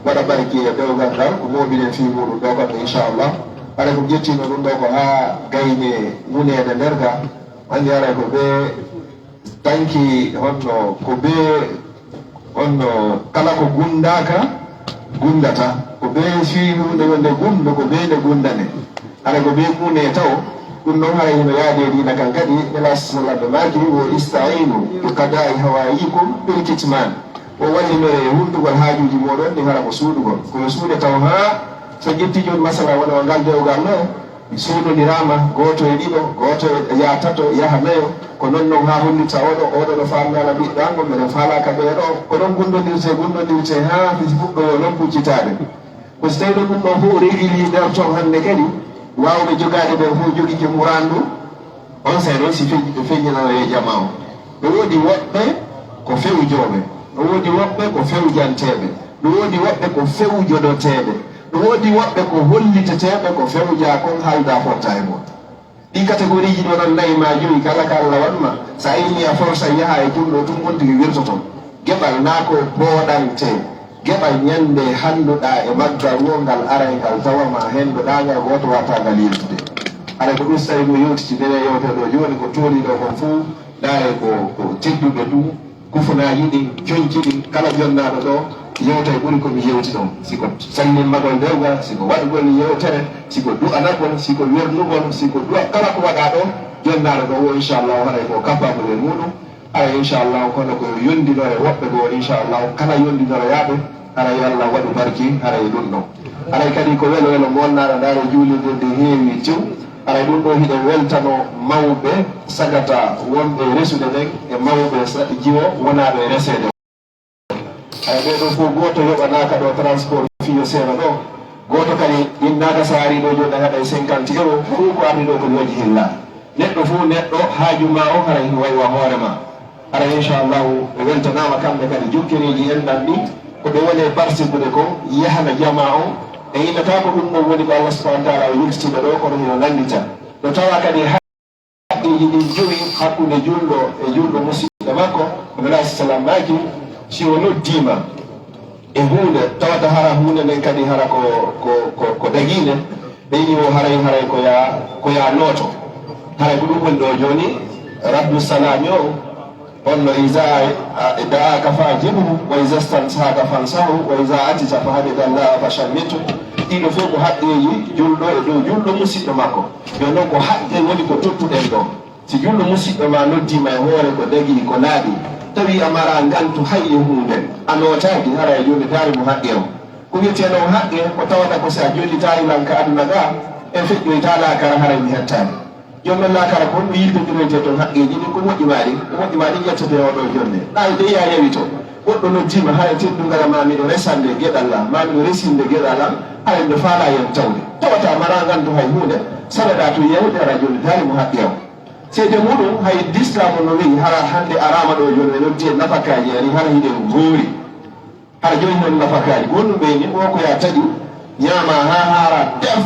waɗa barki e ɗewgal ngal ko moɓinen fi muɗum ɗo kamɓe inchallah haray ko ƴettino ɗum ɗo ko ha gayne munede nder ga andi haray ko ɓe tanki honno ko be honno kala ko gundaka gundata ko be fi hunde wonde gundo ko be de gundane ara ko be kune taw ɗum noon hara hino yaade dina kan kadi nela sallallahu maki o istainu bi qada'i hawaikum bil kitman o wallinore hundugol haajuji moɗon ɗi hara ko suuɗugol koyo suuɗe taw ha so ƴetti joni masala wona o ngal dewgal no suuɗodirama goto e ɗiɗo goto ya tato yaha nayo ko non noon ha hollita oɗo no famnala ɓiɗɗango mbeɗen falaka ɓeɗo ko ɗon gundodirte ha facebook ɗo yo non puccitade ko so tawi ɗo ɗum ɗo fof régili nder toon hande kadi wawɓe jogade ɓen fof joguike murandu on say noon si feññinano e jama o ɗo woodi woɓɓe ko fewjoɓe ɗo woodi woɓɓe ko fewjanteɓe ɗo woodi woɓɓe ko fewjodoteɓe ɗo woodi woɓɓe ko holliteteɓe ko fewja kon haalda fotta e mon ɗi catégorie ji ɗo non nayi ma joyi kala ka Allah waɗma sa inni a forsa yaha e ɗum ɗo tum wontigi wirtoton geɓal na ko booɗante geɓal ñande handuɗa e maggal wongal ara e ngal tawama henduɗagal goto watagal yeltude ara ko ɗum so tawi ɗo yewtiti ndewe yewtere ɗo joni ko toriɗo kon fo ɗare ko tedduɓe ɗum kufunaji ɗi coñci ɗi kala jonnaɗo ɗo yewta e ɓuuri komi yewti ɗon siko sallimmagol dewgal siko waɗugol yewtere siko du'anagol siko wernugol siko du'a kala ko waɗa ɗo jonnaɗo ɗo o inchallahu haɗay ko capable e muɗum ara inchallahu kono ko yondinore woɓɓe ɗo inchallahu kala yondinore yaaɓe ara yo Allah waɗu barki ara e ɗum ɗon aray kadi ko welo welo gonnaɗo ndaaro juulirde heewi tew ara ɗum ɗo hiɗen weltano mawɓe sagata wonɓe resude nden e mawɓe jiwo wonaɓe resede ay ɓeɗo fof goto yoɓanaka ɗo transport fiyo seeɗa ɗo goto kadi innaka so ari ɗo joni haɗa 50 €, fof ko ardi ɗo ko waji hilla neɗɗo fof neɗɗo haaju ma o hara waywa hoorema ara inchallahu ɓe weltanama kamɓe kadi jokkereji enɗan ɗi koɓe woni e participude ko yahana jama o e innata ko ɗum ɗon woni ko Allah subahana wa taala o yiltitiɓe ɗo kono hino nandita no tawa kadi haqqiji ɗin jowi hakkude julɗo e julɗo musidɗo makko nala sallam maki si o noddima e hunde tawata hara hunde nden kadi hara ko daguine ɓeyni o haray ko ya nooto haray ko ɗum woni ɗo joni raddu salami o onno isa da'aka fa ajibuhu wa isa stansaka fansahu wa isa atita fa hamidallah fa shammitu ɗiɗo fof ko haqqeji julɗo e dow julɗo musidɗo makko yo noon ko haqqe woni ko tottuɗen ɗo si julɗo musidɗo ma noddima e hoore ko dagui ko laaɓi tawi a mara ngantu hay e hunde a notaki hara e jolitari mo haqqe o ko wiyeteno haqqe ko tawata ko si a jolitari lanka aduna ga e feƴƴoyta lakara hara mi hettani jommen lakara kon mi yiltodirete toon haqqeji ɗin ko moƴƴimaɗi ƴettete oɗo jonde ɗawi de ya yewi to goɗɗo noddima hara teddugara ma miɗo resande gueɗal am ma miɗo resinde gueɗal am hara mɓe faala yen tawde tawata mara ngantu hay hunde saɗaɗa to yewde hara jolitari mo haqqe o seede muɗum hay dislamo no wi hara hande arama ɗo joni ɓe noddi e nafakaji ari hara hiɗen goori hara joni noon nafakaji gonɗum ɓe ni o ko ya taƴi ñaama ha hara def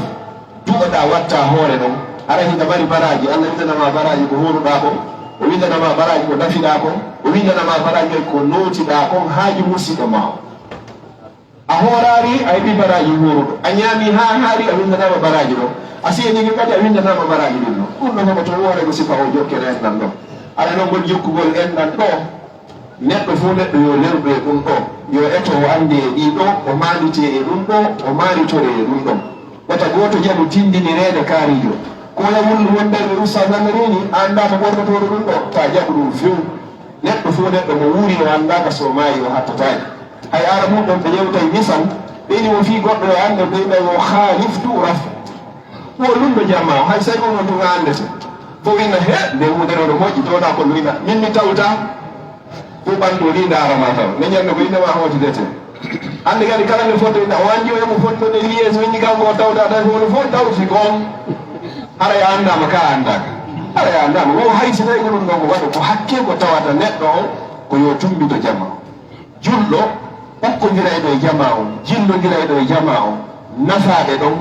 duɓoɗa watta hoore ɗon hara hiɗa mari baraji Allah windanama baraji ko horuɗa kon o windanama baraji ko nafiɗa kon o windanama baraji ko notiɗa kon haaji musidɗo ma o a hoorari a heɓi baraji horuɗo a ñaami ha haari a windanama baraji ɗo a seenigi kadi a windanama baraji ɗin ɗo ɗum ɗo homo to woore ko sifa o jokkere enɗan ɗo aɗa noon ngol jokkugol enɗan ɗo neɗɗo fof neɗɗo yo lerɗo e ɗum ɗo yo eto o ande e ɗiɗo o mandite e ɗum ɗo o maritore e ɗum ɗon wata goto jaɓo tindinirede kaarijo ko yawullu wonderɓe rusananarini andama ɓornotoɗo ɗum ɗo ta jaɓu ɗum few neɗɗo fof neɗɗo mo wuuri o andaka so maayi o hattataki hay ara muɗum ɓe yewtay misal ɓeyni o fi goɗɗo e ande ɓeyɗa o haalif turaf o lumɗo jamma o hay say on tuma andete fo winna he nde hundeɗo ɗo moƴƴi towɗa ko luyna min mi tawta fo ɓandu ri darama taw ne ñande ko innema hotidete hande kadi kala nde fotto o anji o emo fottoɗe lies winni kanko o tawta tan hono fof tawti gon hara ya andama ka andaka hara ya andama o hay so tawi ko ɗum ɗon ko waɗa ko hakke ko tawata neɗɗo o ko yo tumbito jamma o julɗo ɓokkodira e ɗo e jama o jillodira e ɗo e jama o nafaɓe ɗon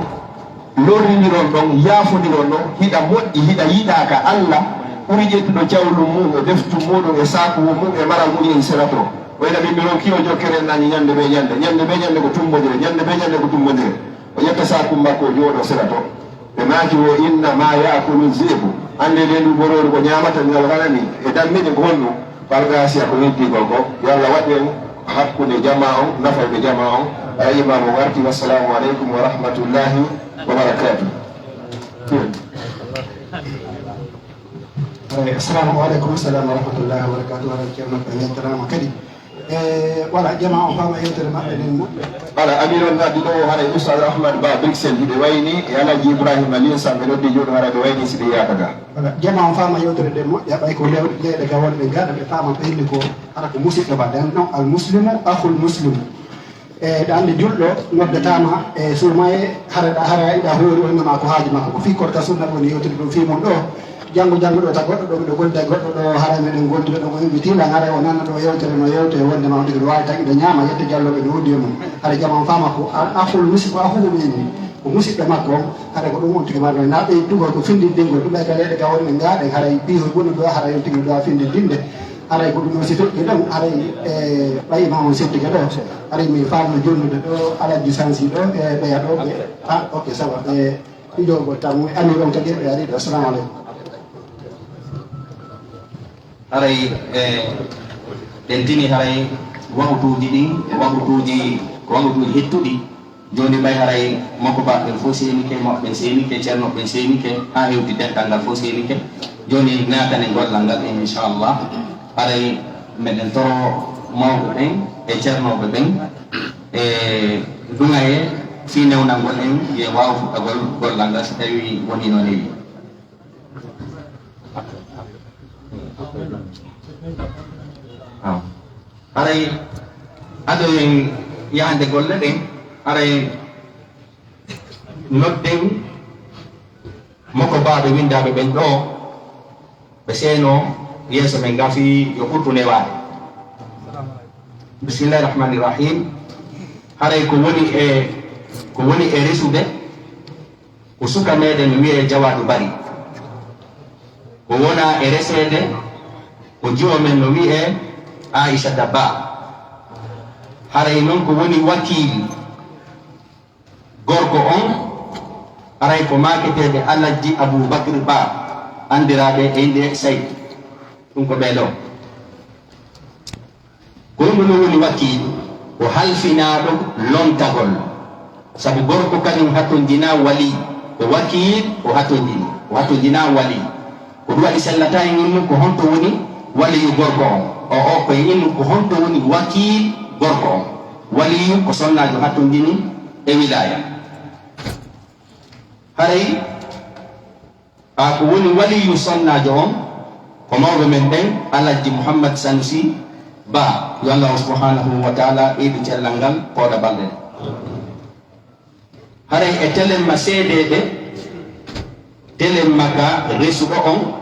lorridiron ɗon yaafodiron ɗon hiɗa moƴƴi hiɗa yiɗaka Allah ɓuri ƴettuɗo jawlu mum e deftu muɗum e saku mum e maral mum en sera to wayna min mbiron kiwo jokkere nani ñande ɓe ñande ko tumbodire ñande ɓe ñande ko tumbodire o ƴetta saku makko o jooɗo sera to ɓe maaki o inna ma yakulu zebu ande nde ndu borori ko ñamata ngal ranani e dammini ko honno palgasi ko yiddi gogo yalla waɗen hakkude jama on nafayɓe jama on a imamo warti wassalamu aleykum wa rahmatullahi wa barakatuh. assalamu aleykum salam wa rahmatullahi wa barakatuh. ala ceerno ko yettanama kadi voilà jama on fama yewtere maɓɓe nden moƴƴo voilà amiron gaddi ɗo haɗa oustad ahmad ba brixel hiɓe wayni e alaji ibrahima lin samɓe noddi joɗo hara ɓe wayni siɓe yataga voilà jama on fama yewtere nden moƴƴa ɓay ko lewɗe leyɗe ga wonɓe gaɗa ɓe fama ɓe hilli ko hara ko musidɗo ba nden ɗon al muslimu ahul muslimu ɗa andi julɗo noddatama e suumaye hara iɗa hoori o innama ko haaji makko ko fi korka sunna woni yewtere ɗum fimon ɗo janggo ɗo ta goɗɗo ɗo miɗo golda goɗɗo ɗo hara meɗen goldude ɗo ko invitila hara o nanna ɗo yewtere no yewte wondema on ɗiɗo wawi tagiɗo ñaama yedde jalloɓe no wodi e mum hara jama fama ko ahul musidɗo ahulumini ko musidɗo makko on hara ko ɗum on tigi maɗo na ɓeydugol ko findindingol ɗum ka leyɗe ga wonɓe gaɗen haray piho woni ɗo hara yon tigi ɗo findindinde haray ko ɗum o si toƴƴi ɗon haray ɓayima on seddiga ɗo haray mi famno jonnude ɗo alaji sansi ɗo e ɓeya ɗo ɓe ok ça va ɓe ɗiɗogol tan ami on kadi ɓe ariɗo assalamu aleykum. haray ɗen tini haray wawtuji ɗi wawtuji ko wawtuji hettuɗi joni ɓay haray makko ba ɓen fof senike maɓɓen senike ceerno ɓen senike ha hewti dental ngal fof senike joni natane gollal ngal inchallah haray meɗen toro mawɓe ɓen e ceernoɓe ɓen e duga e fi newnalngol en ye wawa fuɗɗagol gollal ngal so tawi woni no heewi. haray aɗoyen yahande golle ɗen haray nodden moko baɓe windaɓe ɓen ɗo ɓe seeno yeeso men gafi yo ɓurtune waade. bisimillahi rahmani rahim. haray ko woni e resude ko suka meɗen wiye jawadu bari ko wona e resede ko jiwa men no wiye Aisha Dabba. haray noon ko woni wakil gorko on haray ko maketede Alaji Aboubacry Ba andiraɓe e nde Sayd ɗum ko ɓeɗo ko ɗum no woni wakil ko halfinaɗo lontagol saabu gorko kañum hatojina wali ko wakil o hatojina wali ko ɗum waɗi sellata e innu ko honto woni waliyu gorko on o koye innu ko honto woni wakil gorko on waliyu ko sonnajo hatojini e wilaya. haray ko woni waliyu sonnajo on ko mawɓe men ɓen Alaji Mouhammad Sanusi Ba yo Allah subhanahu wa taala ɓeydu cellal ngal pooɗa balɗe ɗe. haray e telemma seedeɓe telemma ka resuɗo on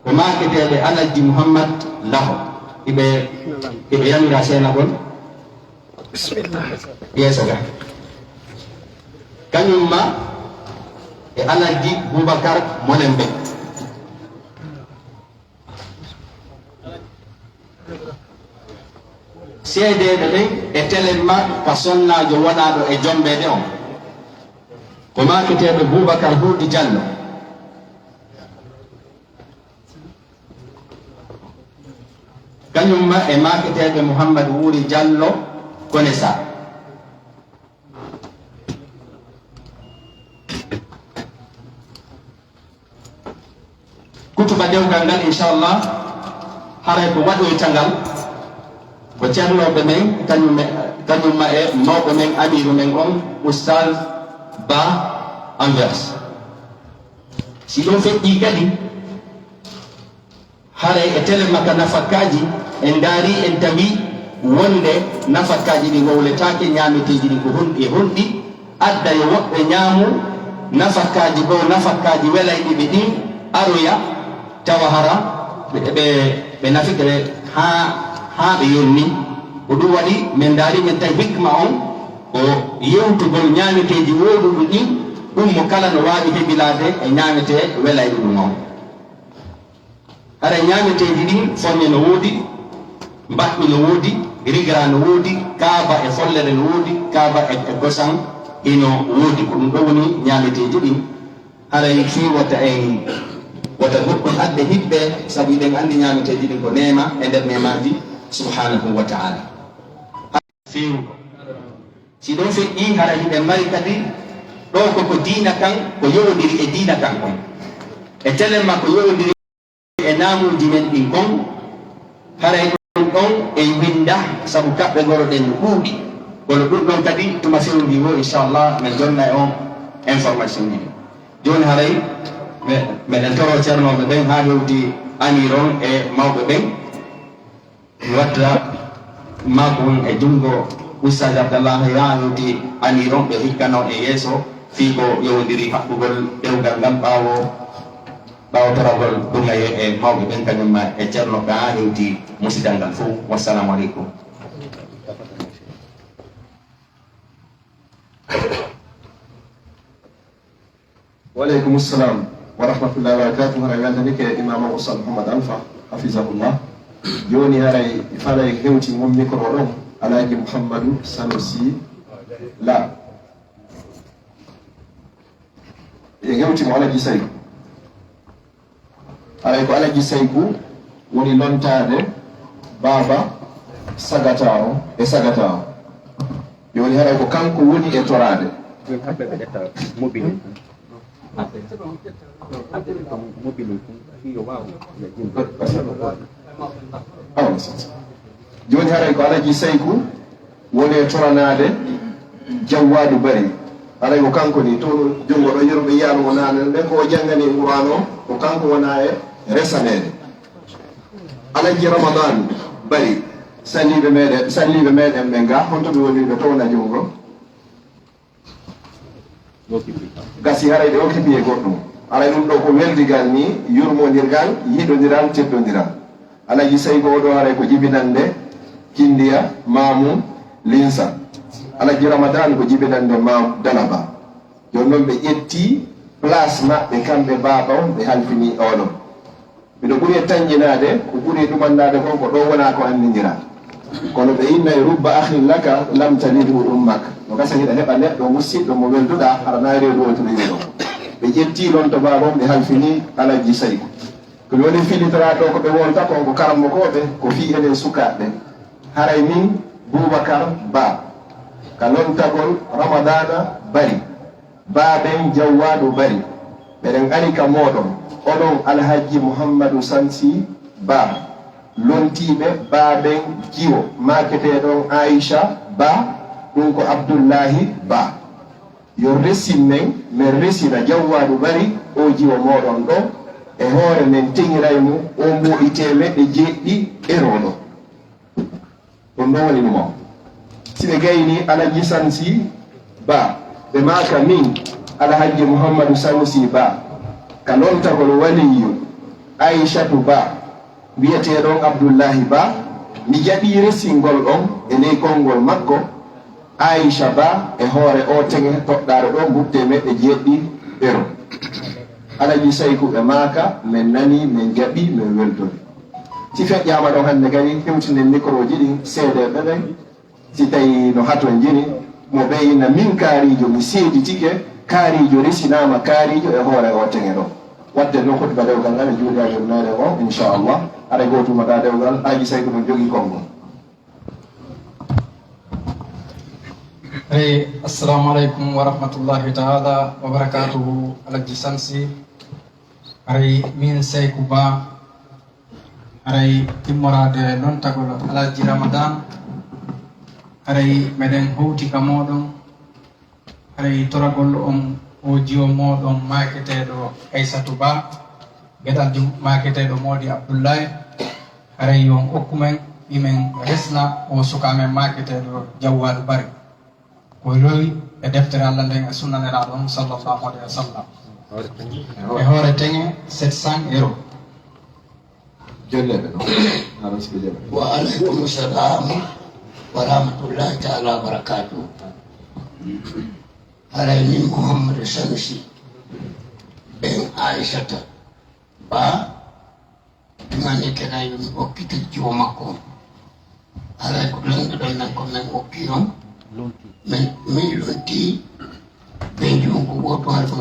ko maketeɓe Alaji Mouhammad Laho iɓe yamira senagol bisimillah yeeso ga kañum ma e Alaji Boubacar Molembe seedeɓe ɓen e telemma ka sonnajo waɗaɗo e jombede on ko maketeɓe Boubacar Hudi Diallo kañum ma e maketeɓe Mouhammad Wuri Diallo Konesa. kutuba dewgal ngal inchallah haray ko waɗoyta ngal ko ceernoɓe men kañum ma e mawɓe men amiru men on oustaz Ba Anvers. si ɗum feƴƴi kadi haray e telemaka nafakkaji en daari en tawi wonde nafakkaji ɗi gowletake ñameteji ɗi ko honɗi adda yo woɓɓe ñaamu nafakkaji ɗo nafakkaji welayɗi ɓe ɗin aroya tawa hara ɓe nafike ha ɓe yonni ko ɗum waɗi min daari min tawi hikma on ko yewtugol ñameteji woɗuɗu ɗin ɗum mo kala no wawi heɓilade e ñamete welayɗi ɗum on. hara ñameteji ɗin fonne no woodi mbaɗɗu no woodi rigra no woodi kaaba e follere no woodi kaaba e gosan ino woodi ko ɗum ɗo woni ñameteji ɗin haray fi watta en wata goɗɗum adde hiɓɓe sabu eɗen andi ñameteji ɗin ko nema e nder nemaji subhanahu wa ta'ala fewgo si ɗon feƴƴi hara hiɓe mari kadi ɗo koko diina kan ko yowodiri e diina kan on e telemma ko yowodiri e namuji men ɗin kon haray ɗum ɗon e winda sabu kaɓɓe goroɗen no ɗuuɗi kono ɗum ɗon kadi tuma fewndi wo inchallah min jonna e on information ɗi joni haray meɗen toro ceernoɓe ɓen ha hewti aniron e mawɓe ɓen mi watta mako won e jungo Oustaz Abdallah ya hewti aniron ɓe hikkano e yeeso fii ko yowodiri haɓɓugol ɗewgal ngal ɓawo toragol ɗuma e mawɓe ɓen kañumma e ceerno ka ha hewti musidal ngal fof wassalamu aleykum وعليكم السلام ورحمة الله وبركاته. هنا عندنا إمام أستاذ محمد ألفا حفظه الله. جوني هاي فلا يهوتي من ميكروفون على محمد سنوسي لا يهوتي على جسيك على جسيكو وني لونتاد بابا سغتاو سغتاو جوني هاي كو كانكو وني إتوراد joni haray ko alaji sayku woni e toranade jawwadu bari haray ko kanko ni to jongo ɗo yeruɓe yiyano o nane nden ko jangani qur'an o ko kanko wona e resanede alaji ramadan bari salliɓe meɗen ɓe nga honto ɓe woni ɓe towna jongo gasi haray ɗe okkipi e goɗɗum alay ɗum ɗo ko weldigal ni yurmodirgal yiɗodiral teddodiral alaji sayko oɗo haray ko jibinande kindiya mamum linsa alaji ramadan ko jibinande mam danaba joni noon ɓe ƴetti place maɓɓe kamɓe baba on ɓe halfini oɗon miɗo ɓuuri e tañƴinade ko ɓuuri ɗumannade kon ko ɗo wona ko andidira kono ɓe inna e rubba ahin laka lam talidhu ummak no gasa hiɗa heɓa neɗɗo musidɗo mo welduɗa haɗa reedu o toɗiri ɗo ɓe ƴetti ɗon to babon ɓe halfini alaji sayko ko woni filitara ɗo ko ɓe wonta kon ko karammokoɓe ko fi enen sukaɓe haray min Boubacar Ba ka lontagol ramadana bari baɓen jawwaɗo bari ɓeɗen ari ka moɗon oɗon alhaji Mouhammadou Sansi Ba lontiɓe baɓen jiwo maketeɗon Aisha Ba ɗum ko Abdoullahi Ba yo resin men min resina jawwaɗo bari o jiwo moɗon ɗo e hoore men teŋiraymo o mboɗi temeɗɗe jeɗɗi eroɗo ɗum ɗon woni ɗumo siɓe gayni alaji Sansi Ba ɓe maka min alhaji Mouhammadou Sansi Ba ka lontagol waliyu Aishatou Ba wiyeteɗon Abdoullahi Ba mi jaɓi resingol ɗon e ley konngol makko Aisha Ba e hoore o teŋe toɗɗare ɗo mbubte meɗɗe jeɗɗi ero alaji sayku ɓe maaka min nani min jaɓi min weltori si feƴƴama ɗon hannde kadi hewtinde micro ji ɗin seedeɓe ɓen si tawi no haton jini mo ɓeyna min kaarijo mi seeditike kaarijo resinama kaarijo e hoore o teŋe ɗo wadde noon hotba dewgal ngal e juuɗa jonnere o inchallah aɗa gotumata dewgal aji sayku ɗum jogui konngol assalamu aleykum wa rahmatullahi taala wa barakatuhu alaji Sansi aray min Saykou Ba aray timmorade lontagol alaji Ramadan aray meɗen howti ka moɗon aray toragol on o jiwo moɗon maketeɗo Aissatou Ba gueɗal maketeɗo modi Abdoullahi aray on hokkumen imen resna o sukamen maketeɗo jawwaɗo bari ko rowi e deftere Allah nden e sunnaneraɗo on sallallahu alayhi wa sallam e hoore teŋe 700 €. jolleɓe ɗon aɗa siɓe jeɓe wa aleykum salam wa rahmatullahi taala wa barakatuh haray min Mouhammadou Sansi ɓen Aissata Ba ɗumani kena yomi hokkita jiwo makko haray ko lanɗoɗon nan ko min hokki on min lonti ɓe jungo goto hay ko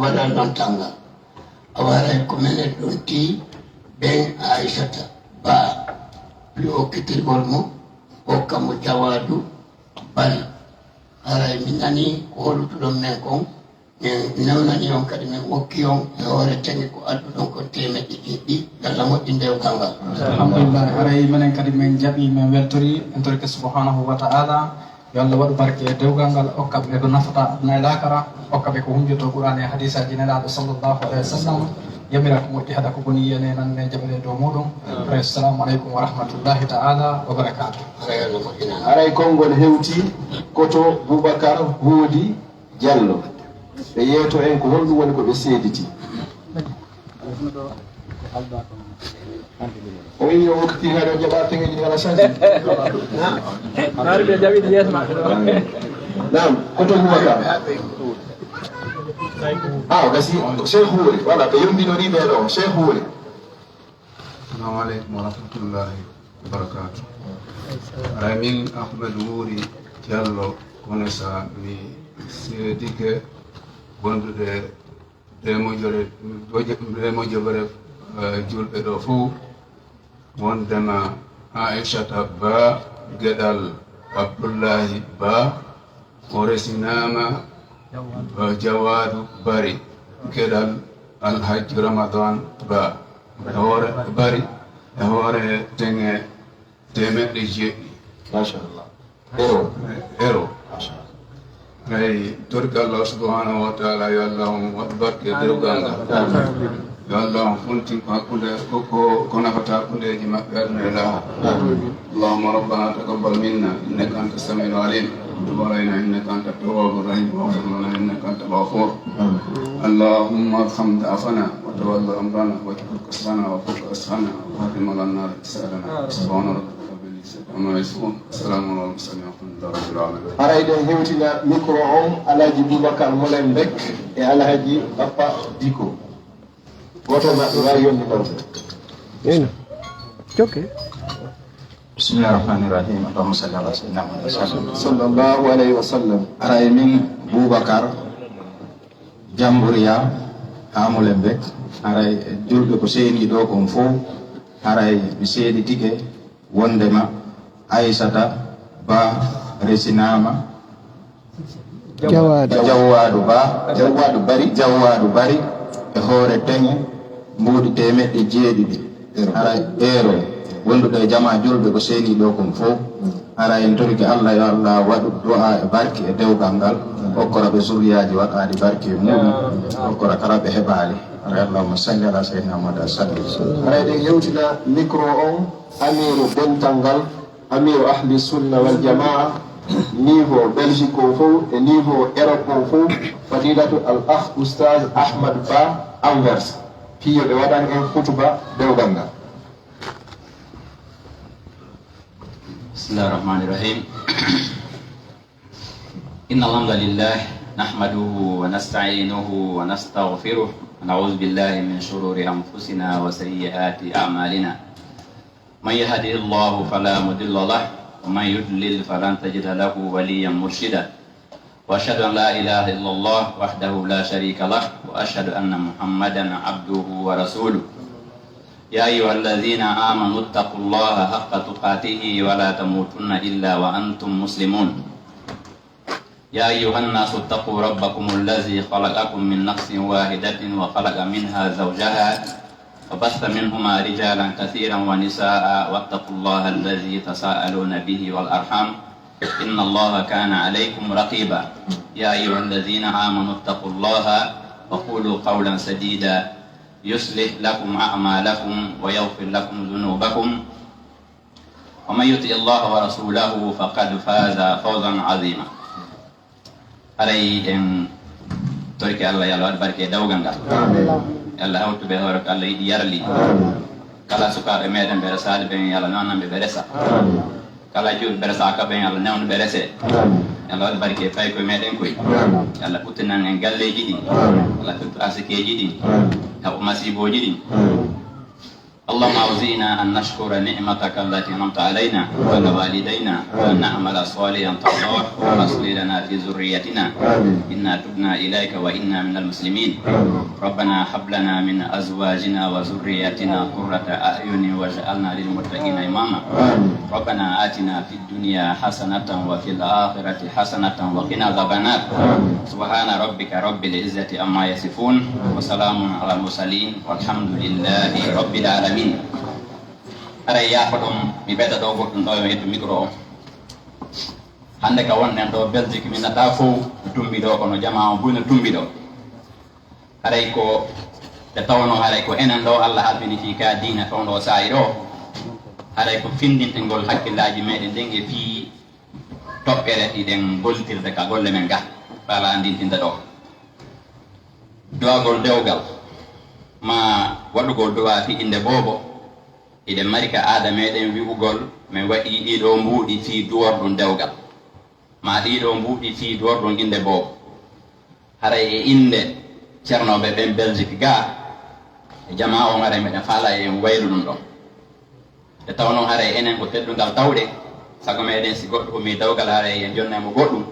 waɗa lontangal awaray ko menen ɗon ti ɓen aissata ba pli okkitirgol mo hokkamo jawadu bari aray min nani ko hollutuɗon men kon min newnani on kadi min hokki on e hoore tagi ko adduɗon ko temeɗɗe ɗiɗɗi yalla moƴƴi ndewgal ngal alhamdulillah aray minen kadi min jaaɓi min weltori en torike subhanahu wa ta'ala yo Allah waɗu barke e dewgal ngal hokkaɓe ko nafata aduna e lakara hokkaɓe ko humjoto qur'an e hadisaji nelaɗo sallllahu alayhi wa sallam yamira ko moƴƴi hada ko boni yene nan e jaɓele dow muɗum assalamu aleykum wa rahmatullahi ta'ala wa barakatuh aray konngol hewti koto Boubacar Hoodi Diallo ɓe yeeto en ko honɗum woni ko ɓe seediti o wi o wokkiti haɗo jaɓa teŋeji ala change ɓe jaɓiɗi yesma nam koto Boubacar gasi Cheikh Houri voilà ɓe yombinori ɓe ɗo Cheikh Houri. Assalamu aleykum wa rahmatullahi wa barakatuh. Min Ahmadou Houri Diallo kono sa mi seedike wondude remojobere julɓe ɗo fuu wondema Aissata Ba geɗal Abdoullahi Ba o resinama Jawadu Bari geɗal Alhaji Ramadan Ba e hoore Bari e hoore teŋe temeɗɗe jeeɗɗi machallah ero ay torka Allah subhanahu wa ta'ala yo Allah on waɗ barke dewgal ngal yo Allah on funtin ko hakkude ko nafata hakkudeji maɓɓe aduna e laha allahumma rabbana taqabbal minna innaka anta samiul alim وتب علينا انك انت التواب الرحيم واغفر لنا انك انت الغفور اللهم ارحم ضعفنا وتولى امرنا واجبر كسرنا وفك اسرنا وهدم على النار سالنا سبحان ربك رب العزه عما يصفون السلام على المرسلين والحمد لله رب العالمين. arayde hewtina micro on Alhaji Boubacar Molen Bek e Alhaji Papa Diko goto maɓɓe wawi yonde Okay. Bismillahirrahmanirrahim. Allahumma salli ala sayyidina Muhammad sallallahu alayhi wa sallam. Aray min Boubacar Jamburiya Hamulen Bek aray julɓe ko seeni ɗo kon fof aray mi seedi tike wondema Aissata Ba resinama Jawwadu Bari e hoore teŋe mbuuɗi temeɗɗe jeeɗiɗi aray ero wonduɗo jama julɓe ko seeni ɗo kon fof ara en torike Allah yo Allah waɗu du'a e barke e dewgal ngal hokkora ɓe zuriyaji waɗaɗi barke e muɗum hokkora kala ɓe heɓali ara allahumma salli ala sayyidina Muhammad sallallahu ara eɗen yewtina micro on amiru dental ngal amiru ahli sunna wal jamaa niveau Belgique o fof e niveau Europe o fof fadilatu al akh oustaz Ahmad Ba Anvers piyo ɓe waɗan en hutuba dewgal ngal. Bismillahirrahmanirrahim. Innal hamdalillah nahmaduhu wa nasta'inuhu wa nastaghfiruh wa na'udzu billahi min shururi anfusina wa sayyiati a'malina. Man yahdihillahu fala mudilla lahu wa man yudlil falan tajida lahu waliyyan murshida. Wa asyhadu an la ilaha illallah wahdahu la syarika lah wa asyhadu anna Muhammadan 'abduhu wa rasuluh. يا أيها الذين آمنوا اتقوا الله حق تقاته ولا تموتن إلا وأنتم مسلمون يا أيها الناس اتقوا ربكم الذي خلقكم من نفس واحدة وخلق منها زوجها وبث منهما رجالا كثيرا ونساء واتقوا الله الذي تساءلون به والأرحام إن الله كان عليكم رقيبا يا أيها الذين آمنوا اتقوا الله وقولوا قولا سديدا يصلح لكم أعمالكم ويغفر لكم ذنوبكم ومن يطع الله ورسوله فقد فاز فوزا عظيما. علي إن ترك الله يلا بركة دوغنغا يلا هوت بهورك الله يديارلي كلا سكار ميدان برسال بين يلا نانا ببرسا kala jul berasa ka ben yalla newn berese yalla barke fay ko meden koy yalla putinan en galleji di yalla put asikeji di taw masiboji di اللهم أوزئنا أن نشكر نعمتك التي أنعمت علينا وعلى والدينا وأن نعمل صالحا ترضاه وأصلح لنا في ذريتنا إنا تبنا إليك وإنا من المسلمين ربنا هب لنا من أزواجنا وذرياتنا قرة أعين واجعلنا للمتقين إماما ربنا آتنا في الدنيا حسنة وفي الآخرة حسنة وقنا عذاب النار سبحان ربك رب العزة عما يصفون وسلام على المرسلين والحمد لله رب العالمين ara yafa ɗum mi ɓeyda ɗo goɗɗum ɗo e yetto micro o hande ka wonɗen ɗo Belgique mi nata fof tumbi ɗo kono jama o buyno tumbi ɗo haray ko te tawno haray ko enen ɗo Allah halbini fi ka dina fewno saayi ɗo haray ko findintegol hakkillaji meɗen ndenge fi toɓɓere ɗiɗen gollitirde ka golle men ga ɓala andintinde ɗo duwagol dewgal ma waɗugol duwa fi inde boobo iɗen mari ka aada meɗen wi'ugol min waɗi ɗiɗo mbuuɗi fi duworɗum dewgal ma ɗiɗo mbuuɗi fi duworɗum inde boobo haray e inde ceernoɓe ɓen Belgique ga e jama o haray meɗen faala en waylu ɗum ɗon e taw noon haray enen ko teddungal tawɗe sago meɗen si goɗɗo komi dewgal haray en jonnemo goɗɗum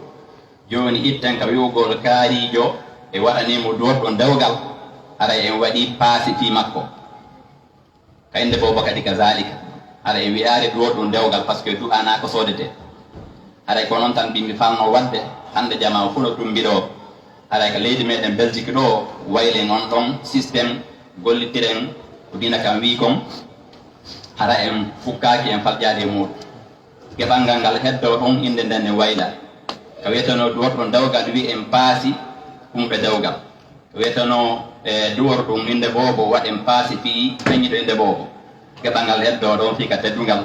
joni itten ka wi'ugol kaarijo e waɗanimo duworɗum dewgal haray en waɗi paasi fi makko ka inde boobo kadi ka zalika haray en wiyaari duworɗum dewgal par ce que du'ana ko soodete haray ko noon tan mbimi falno wadde hande jama o funo tumbiɗo haray ko leydi meɗen Belgique ɗo wayle noon ɗon systéme gollitiren ko dina kam wi kon hara en fukkaki en falƴade e muɗum geɓal ngal ngal heddo ɗon inde nden ne wayla ko wiyeteno duworɗum dewgal wi en paasi kumɓe dewgal ko wiyeteno duworɗum inde boobo waɗen paasi fi peññiɗo inde boobo geɓal ngal heddo ɗon fi ka teddungal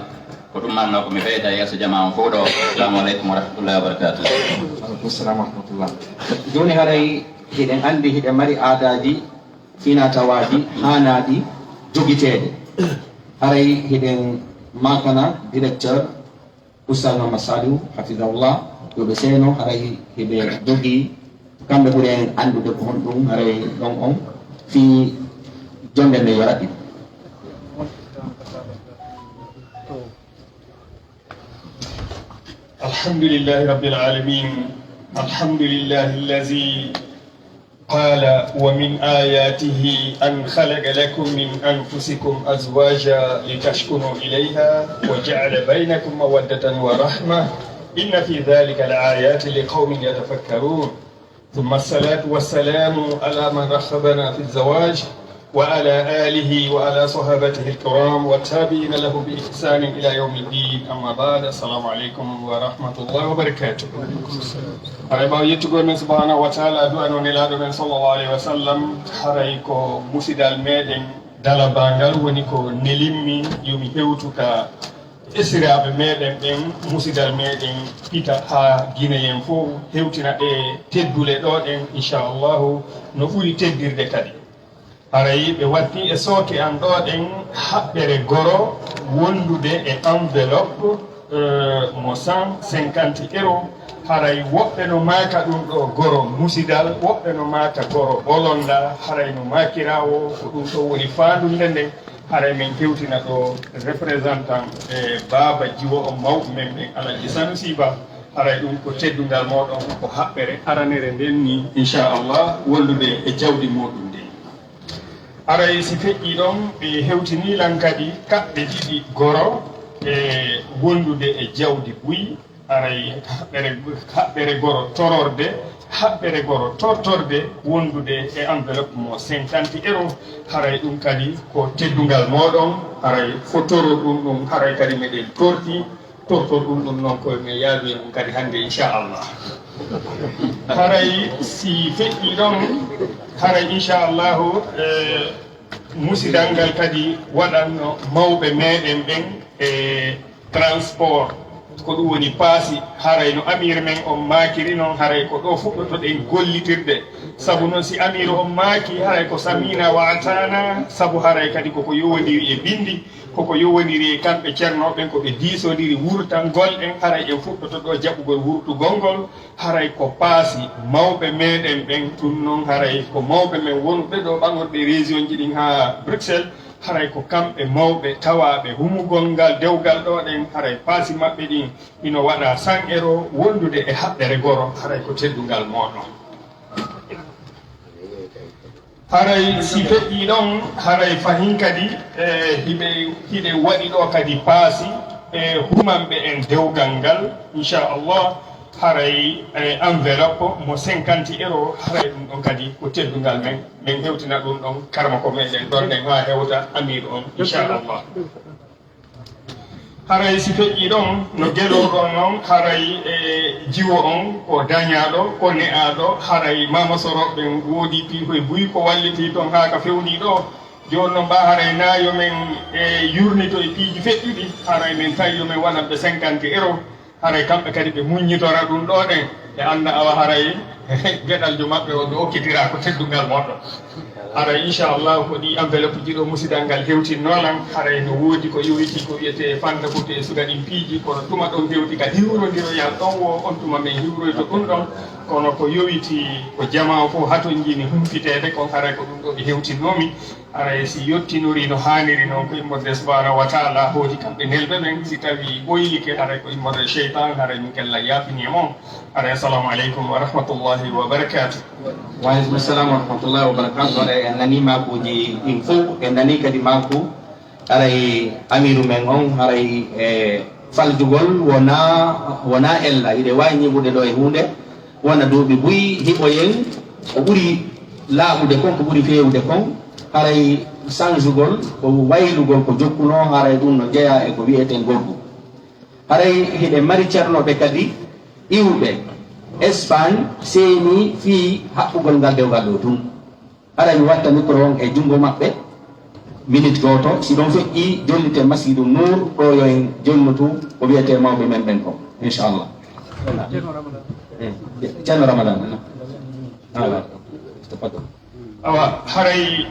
ko ɗum manno ko mi ɓeyda yeeso jama on fof ɗo assalamu aleykum wa rahmatullahi wa barakatuh aleykum salam wa rahmatullah joni haray hiɗen andi hiɗen mari aadaji finatawaji hanaɗi jogiteɗe haray hiɗen makana directeur oustad Mamadou Saliou hafidahullah yoɓe seeno haray hiɓe jogi kamɓe ɓuuri en andude ko honɗum haray ɗon on fi jonde nde yoraɗi الحمد لله رب العالمين الحمد لله الذي قال ومن آياته أن خلق لكم من أنفسكم أزواجا لتسكنوا إليها وجعل بينكم مودة ورحمة إن في ذلك لآيات لقوم يتفكرون ثم الصلاة والسلام على من رحبنا في الزواج وعلى آله وعلى صحابته الكرام والتابعين له بإحسان إلى يوم الدين أما بعد السلام عليكم ورحمة الله وبركاته harayɓaw yettugo men subhanahu wa taala du'ano nelaɗo men sallllahu alayhi wa sallam haray ko musidal meɗen dalabangal woni ko nelimmi yomi hewtu ka esiraɓe meɗen ɓen musidal meɗen pita ha guinéen fof hewtina ɗe teddule ɗo ɗen inchallahu no ɓuuri teddirde kadi haray ɓe watti e sooke an ɗo ɗen haɓɓere goro wondude e enveloppe mo 150 €. haray woɓɓe no maaka ɗum ɗo goro musidal woɓɓe no maaka goro ɓolonda haray no makirawo ko ɗum ɗo woni faandunde nde haray min kewtina ɗo représentant e baaba jiwo o mawɓe men ɓen Alaji Sanusi Ba haray ɗum ko teddungal moɗon ko haɓɓere aranere nden ni inchallah wondude e jawdi muɗum nde haray si feƴƴi ɗon ɓe hewtinilan kadi kaɓɓe ɗiɗi goro e wondude e jawdi buy haray haɓɓere goro tororde haɓɓere goro tortorde wondude e enveloppe mo 50 €. haray ɗum kadi ko teddungal moɗon haray fotoro ɗum haray kadi meɗen torti tortor ɗum noon koye yaawi ɗum kadi hannde inchallah haray si feƴƴi ɗon haray inchallahu musidal ngal kadi waɗanno mawɓe meɗen ɓen e transport ko ɗum woni paasi haray no amir men on maakiri noon haray ko ɗo fuɗɗotoɗen gollitirde sabu noon si amir on maaki haray ko samina wa atana sabu haray kadi koko yowodiri e bindi koko yowodiri e kamɓe ceernoɓen koɓe diisodiri wurtangol en haray en fuɗɗoto ɗo jaɓɓugol wurtugol ngol haray ko paasi mawɓe meɗen ɓen ɗum noon haray ko mawɓe men wonɓe ɗo ɓaŋorɓe région ji ɗin ha Bruxelles haray ko kamɓe mawɓe tawaɓe humugol ngal dewgal ɗo ɗen haray paasi maɓɓe ɗin ino waɗa sanƴero wondude e haɓɓere goro haray ko teddungal moɗon haray si feƴƴi ɗon haray fahin kadi hiɓe waɗi ɗo kadi paasi e humanɓe en dewgal ngal inchallah haray enveloppe mo 50 € haray ɗum ɗon kadi ko teddungal men min hewtina ɗum ɗon karma ko meɗen ɗonɗen ha hewta amiru on inchallah haray si feƴƴi ɗon no gueɗoɗon noon haray jiwo on ko dañaɗo ko ne'aɗo haray mama soroɓe woodi piikoye buy ko walliti toon ha ka fewni ɗo joni noon mba haray nayo men yurnito e piiji feƴƴuɗi haray min tawi yomin waɗanɓe 50 € haray kamɓe kadi ɓe muññitora ɗum ɗo ɗen ɓe anda awa haray gueɗaljo maɓɓe o ɓe okkitira ko teddungal moɗon haray inchallah ko ɗi enveloppe ji ɗo musidal ngal hewtinnolan haray no woodi ko yowiti ko wiyete fanda fute e suga ɗin piiji kono tuma ɗon hewti ka hiwrodiroyal ɗon wo on tuma min hiwroyto ɗum ɗon kono ko yowiti ko jama o fof haton jini humpitede kon haray ko ɗum ɗo ɓe hewtinnomi haray si yettinori no hanniri noon ko immorde subhanahu wa taala hooti kamɓe nelɓe ɓen si tawi ɓoylike haray ko immorde cheytan haray min kella yaafini e moon haray assalamu aleykum wa rahmatullahi wa barakatuh waaleykum salam wa rahmatullahi wa barakatuh aɗa en nani makuji ɗin fof en nani kadi maku haray amiru men on haray e faljugol wona ella iɗe wawi ñiɓude ɗo e hunde wona duuɓi buyi hiɓoyen o ɓuuri laaɓude kon ko ɓuuri fewude kon haray changegol ko waylugol ko jokkuno haray ɗum no jeeya e ko wiyeten gorgu haray hiɗe mari ceernoɓe kadi iwɓe Espagne seeni fii haɓɓugol ngal dewgal ɗo tun haray mi watta micro on e junngo maɓɓe minute goto si ɗon feƴƴi jollite masidu nour ɗo yo en jonnutu ko wiyete mawɓe men ɓen ko inchallah ceerno ramadan awa haray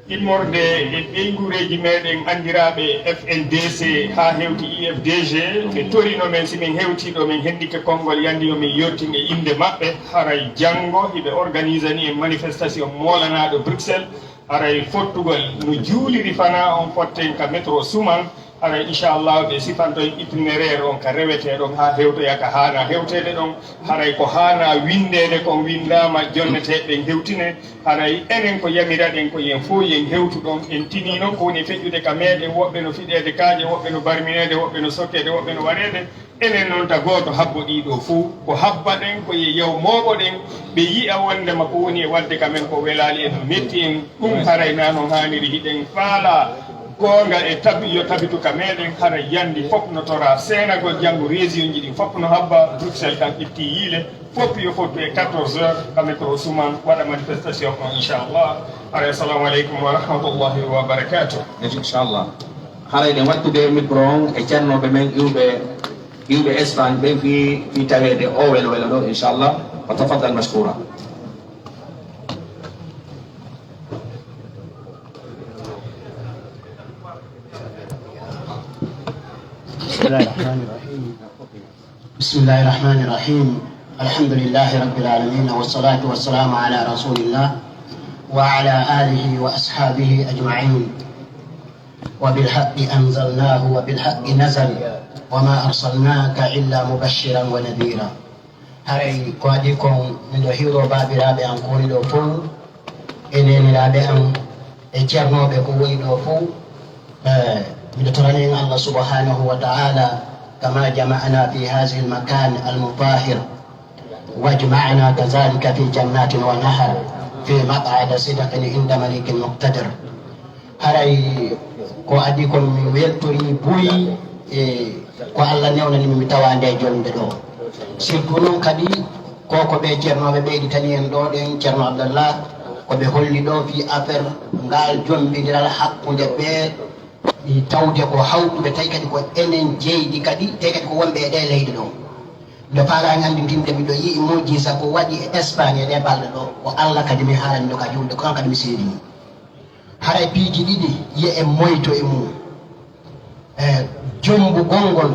immorde e ɓeygureji meɗen andiraɓe FNDC ha hewti IFDG ɓe torino men simin hewtiɗo min hendike konngol yandi yomin yettin e inde maɓɓe haray janggo hiɓe organise ni e manifestation molanaɗo Bruxelles haray fottugol no juuliri fana on fotten ka métro suman haray inchallah ɓe sifanto en itinéraire on ka reweteɗon ha hewtoya ka hana hewtede ɗon haray ko hana windede kon windama jonneteɓe hewtine haray enen ko yamiraɗen ko yen fof yen hewtu ɗon en tinino ko woni feƴƴude ka meɗen woɓɓe no fiɗede kaaƴe woɓɓe no barminede woɓɓe no sokkede woɓɓe no waɗede enen noon tagoto habbo ɗiɗo fou ko habba ɗen koye yew moɓoɗen ɓe yiya wondema ko woni e wadde kamen ko welali en no metti en ɗum haray na noon hanniri hiɗen faala gonga e yo tabitu ka meɗen hara yandi fof no tora sénagol janggo région ji ɗin fof no habba Bruxelles kan itti yiile fof yo fottu e 14 heures kamɓe ko suman waɗa manifestation on inchallah hara assalamu aleykum wa rahmatullahi wa barakatuh inchallah haray ɗen wattude micro on e ceernoɓe men iwɓe Espagne ɓen fi tawede o welo welo ɗo inchallah wa tafaddal mashkoura بسم الله الرحمن الرحيم الحمد لله رب العالمين والصلاة والسلام على رسول الله وعلى آله وأصحابه أجمعين وبالحق أنزلناه وبالحق نزل وما أرسلناك إلا مبشرا ونذيرا هاي قاديكم من هيرو بابي رابي أن كوني دو فو إنني رابي أن إجرنو بكوي دو فو من ترنين الله سبحانه وتعالى كما جمعنا في هذه المكان المطهر واجمعنا كذلك في جنات ونهر في مقعد صدق عند ملك مقتدر هاي قاديكم من ويلتوري بوي ko Allah newnani mi tawande jonde ɗo surtout noon kadi koko ɓe ceernoɓe ɓeydi tani en ɗo ɗen ceerno Abdallah koɓe holli ɗo fi affaire ngal jombidiral hakkude ɓe tawde ko hawɗuɓe tawi kadi ko enen jeydi kadi tawi kadi ko wonɓe e ɗe leydi ɗo nde paarani andi ndimde miɗo yii mojisa ko waɗi e Espagne e ɗe balɗe ɗo ko Allah kadi mi haalani ɗo ka julde ko an kadi mi seedini haray piiji ɗiɗi yiya e moyto e mum jombugol ngol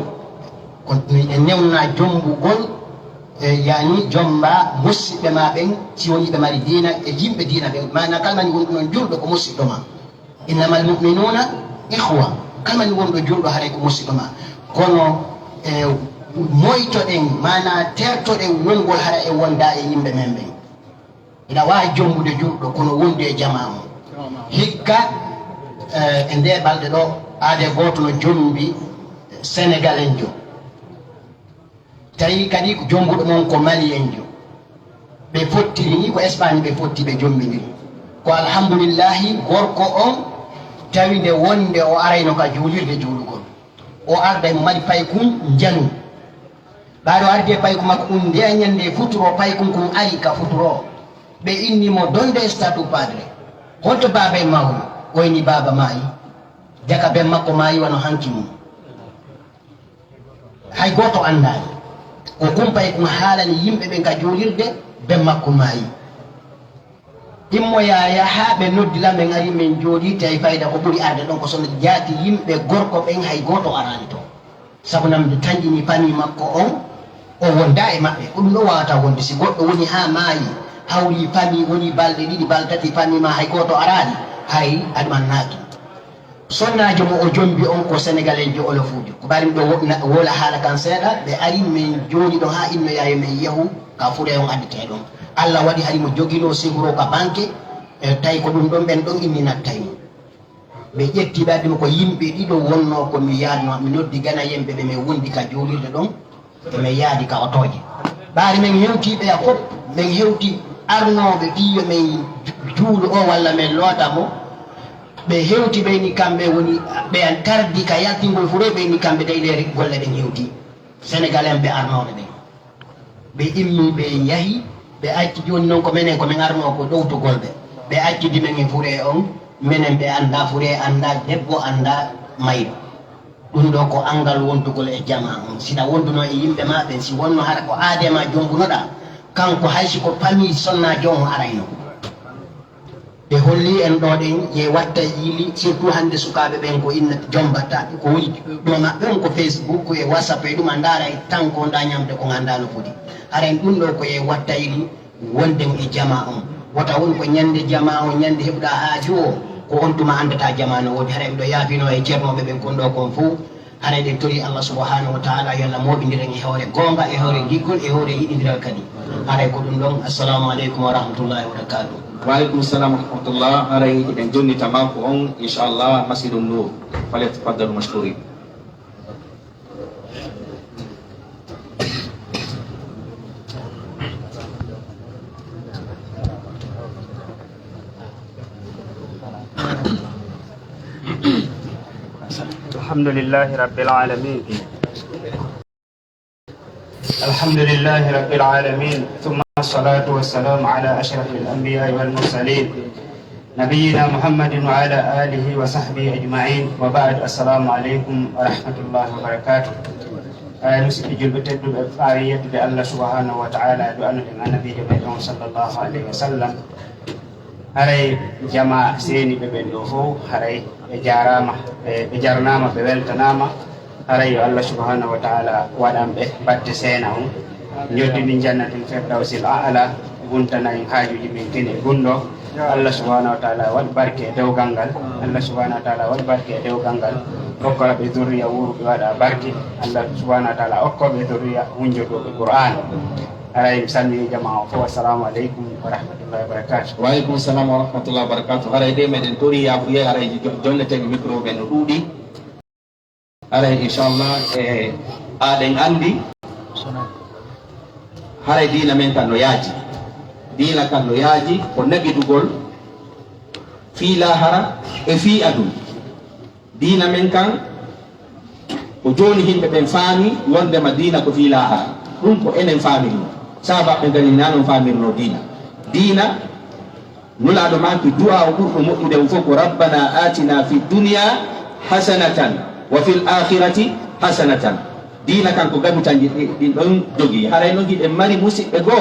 ko e newna jombugol yani jomba musidɓe ma ɓen si woni ɓe mari diina e yimɓe diina ɓen mana kalmani woni ɗum noon julɗo ko musidɗo ma innamal mu'minuna ihwa kala ni wonɗo julɗo haray ko musidɗo ma kono moytoɗen mana tertoɗen wongol hara e wonda e yimɓe men ɓen ina wawi jombude julɗo kono wondi e jama o hikka e nde balɗe ɗo aade goto no jombi sénégal en jo tawi kadi ko jombuɗo mon ko mali en jo ɓe fottiri ni ko espagne ɓe fotti ɓe jombidiri ko alhamdulillahi gorko on tawi nde wonde o arayno ka juulirde juulugol o arda emo mbaɗi paykum janu ɓaɗo ardi e payku makko ɗum nde ñande futuro paykum kum ari ka futuro ɓe innimo donde statut padre holto baba e mawni oyni baba maayi jaka ben makko maayi wano hanki mum hay goto andani o kumpay kum haalani yimɓe ɓen ka juulirde ben makko maayi immoya yaha ɓe noddila men ari min jooɗi tawi fayda ko ɓuuri arde ɗon ko sono jaati yimɓe gorko ɓen hay goto arani to sabu namde tañƴini pani makko on o wonda e maɓɓe ko ɗum ɗo wawata wonde si goɗɗo woni ha maayi hawri pani woni balɗe ɗiɗi balɗe tati pani ma hay goto arani hay aɗumannaki sonnajo mo o jombi on ko sénégalais jo olofuujo ko ɓarim ɗo wola haala kan seeɗa ɓe ari min jooɗi ɗon ha inno yayo min yahu ka fure on addete ɗon allah waɗi hari mo joguino sihro ka banque tawi ko ɗum ɗon ɓen ɗon inni nattaymo ɓe ƴetti ɓe addimo ko yimɓe ɗiɗo wonno ko mi yaadno mi noddi gana yemɓe ɓe min wondi ka jolirde ɗon emin yaadi ka otoje ɓaari min hewtiɓe a fof min hewti arnoɓe piyo min juulo o walla min lootamo ɓe hewti ɓeyni kamɓe woni ɓe an tardi ka yaltingol fure ɓeyni kamɓe daylere golle ɓen hewti sénégal en ɓe arnoɓe ɓen ɓe immi ɓe yahi ɓe acci joni noon ko minen komin arno ko ɗowtugol ɓe ɓe accidi men e fure on minen ɓe anda fure anda debbo anda mayɗo ɗum ɗo ko angal wontugol e jama on sina wonduno e yimɓe ma ɓen si wonno hara ko aadema jombunoɗa kanko haysi ko famille sonnajo on arayno ɓe holli en ɗo ɗen ye watta yiili surtout hande sukaɓe ɓen ko inna jombata ko woni ɗo maɓɓe on ko facebook e whatsapp e ɗum a ndaara e tan ko nda ñamde ko ganda no foti haren ɗum ɗo ko ye watta yiili wondem e jama on wota woni ko ñande jama on ñande heɓɗa haaju o ko on tuma andata jama no wodi haren ɗo yaafino e ceernoɓe ɓen kon ɗo kon fo hara ɗen tori allah subhanahu wa taala yo allah moɓidiren e hoore gonga e hoore giggol e hoore yiɗidiral kadi haray ko ɗum ɗon assalamu aleykum wa rahmatullahi wa barakatuh وعليكم السلام ورحمة الله هاي إذا جوني تماكم إن شاء الله مسجد النور فليتفضلوا مشكورين الحمد لله رب العالمين الحمد لله رب العالمين ثم الصلاة والسلام على أشرف الأنبياء والمرسلين نبينا محمد وعلى آله وصحبه أجمعين وبعد السلام عليكم ورحمة الله وبركاته مسجد جلبتد بآية الله سبحانه وتعالى دعانا النبي صلى الله عليه وسلم haray jama seni ɓe ɓen ɗo fof haray ɓe jarama ɓe jarnama ɓe weltanama haray yo allah subhanahu wa taala waɗan ɓe batte seena on joddini jannatul firdausil a'la guntana en haajuji min kene gunɗo allah subhanahu wa taala waɗ barke e dewgal ngal allah subhanahu wa taala waɗ barke e dewgal ngal hokkoɓe durriya wuruɓe waɗa barke allah subhanahu wa taala hokkoɓe durriya hunjoɗoɓe qur'an haray mi salmini jama o fof assalamu aleykum wa rahmatullahi wa barakatuh وعليكم السلام ورحمة الله وبركاته هاي دي من توري يا أبويا هاي جونة الميكرو بين رودي هاي إن شاء الله آدم عندي هاي دينا من كانوا ياجي دينا كانوا ياجي ونبي تقول في لاهرة في أدو دينا من كان وجوني هم بين فامي وند مدينة في لاهرة رمكو إنن فامي سابق من دينا فامي نو دينا دينا نلا دمان في دعاء وقرب مؤمن وفوق ربنا آتنا في الدنيا حسنة وفي الآخرة حسنة دينا كان كوغامي تانجي دوغي هاي نوغي ماري موسي بغو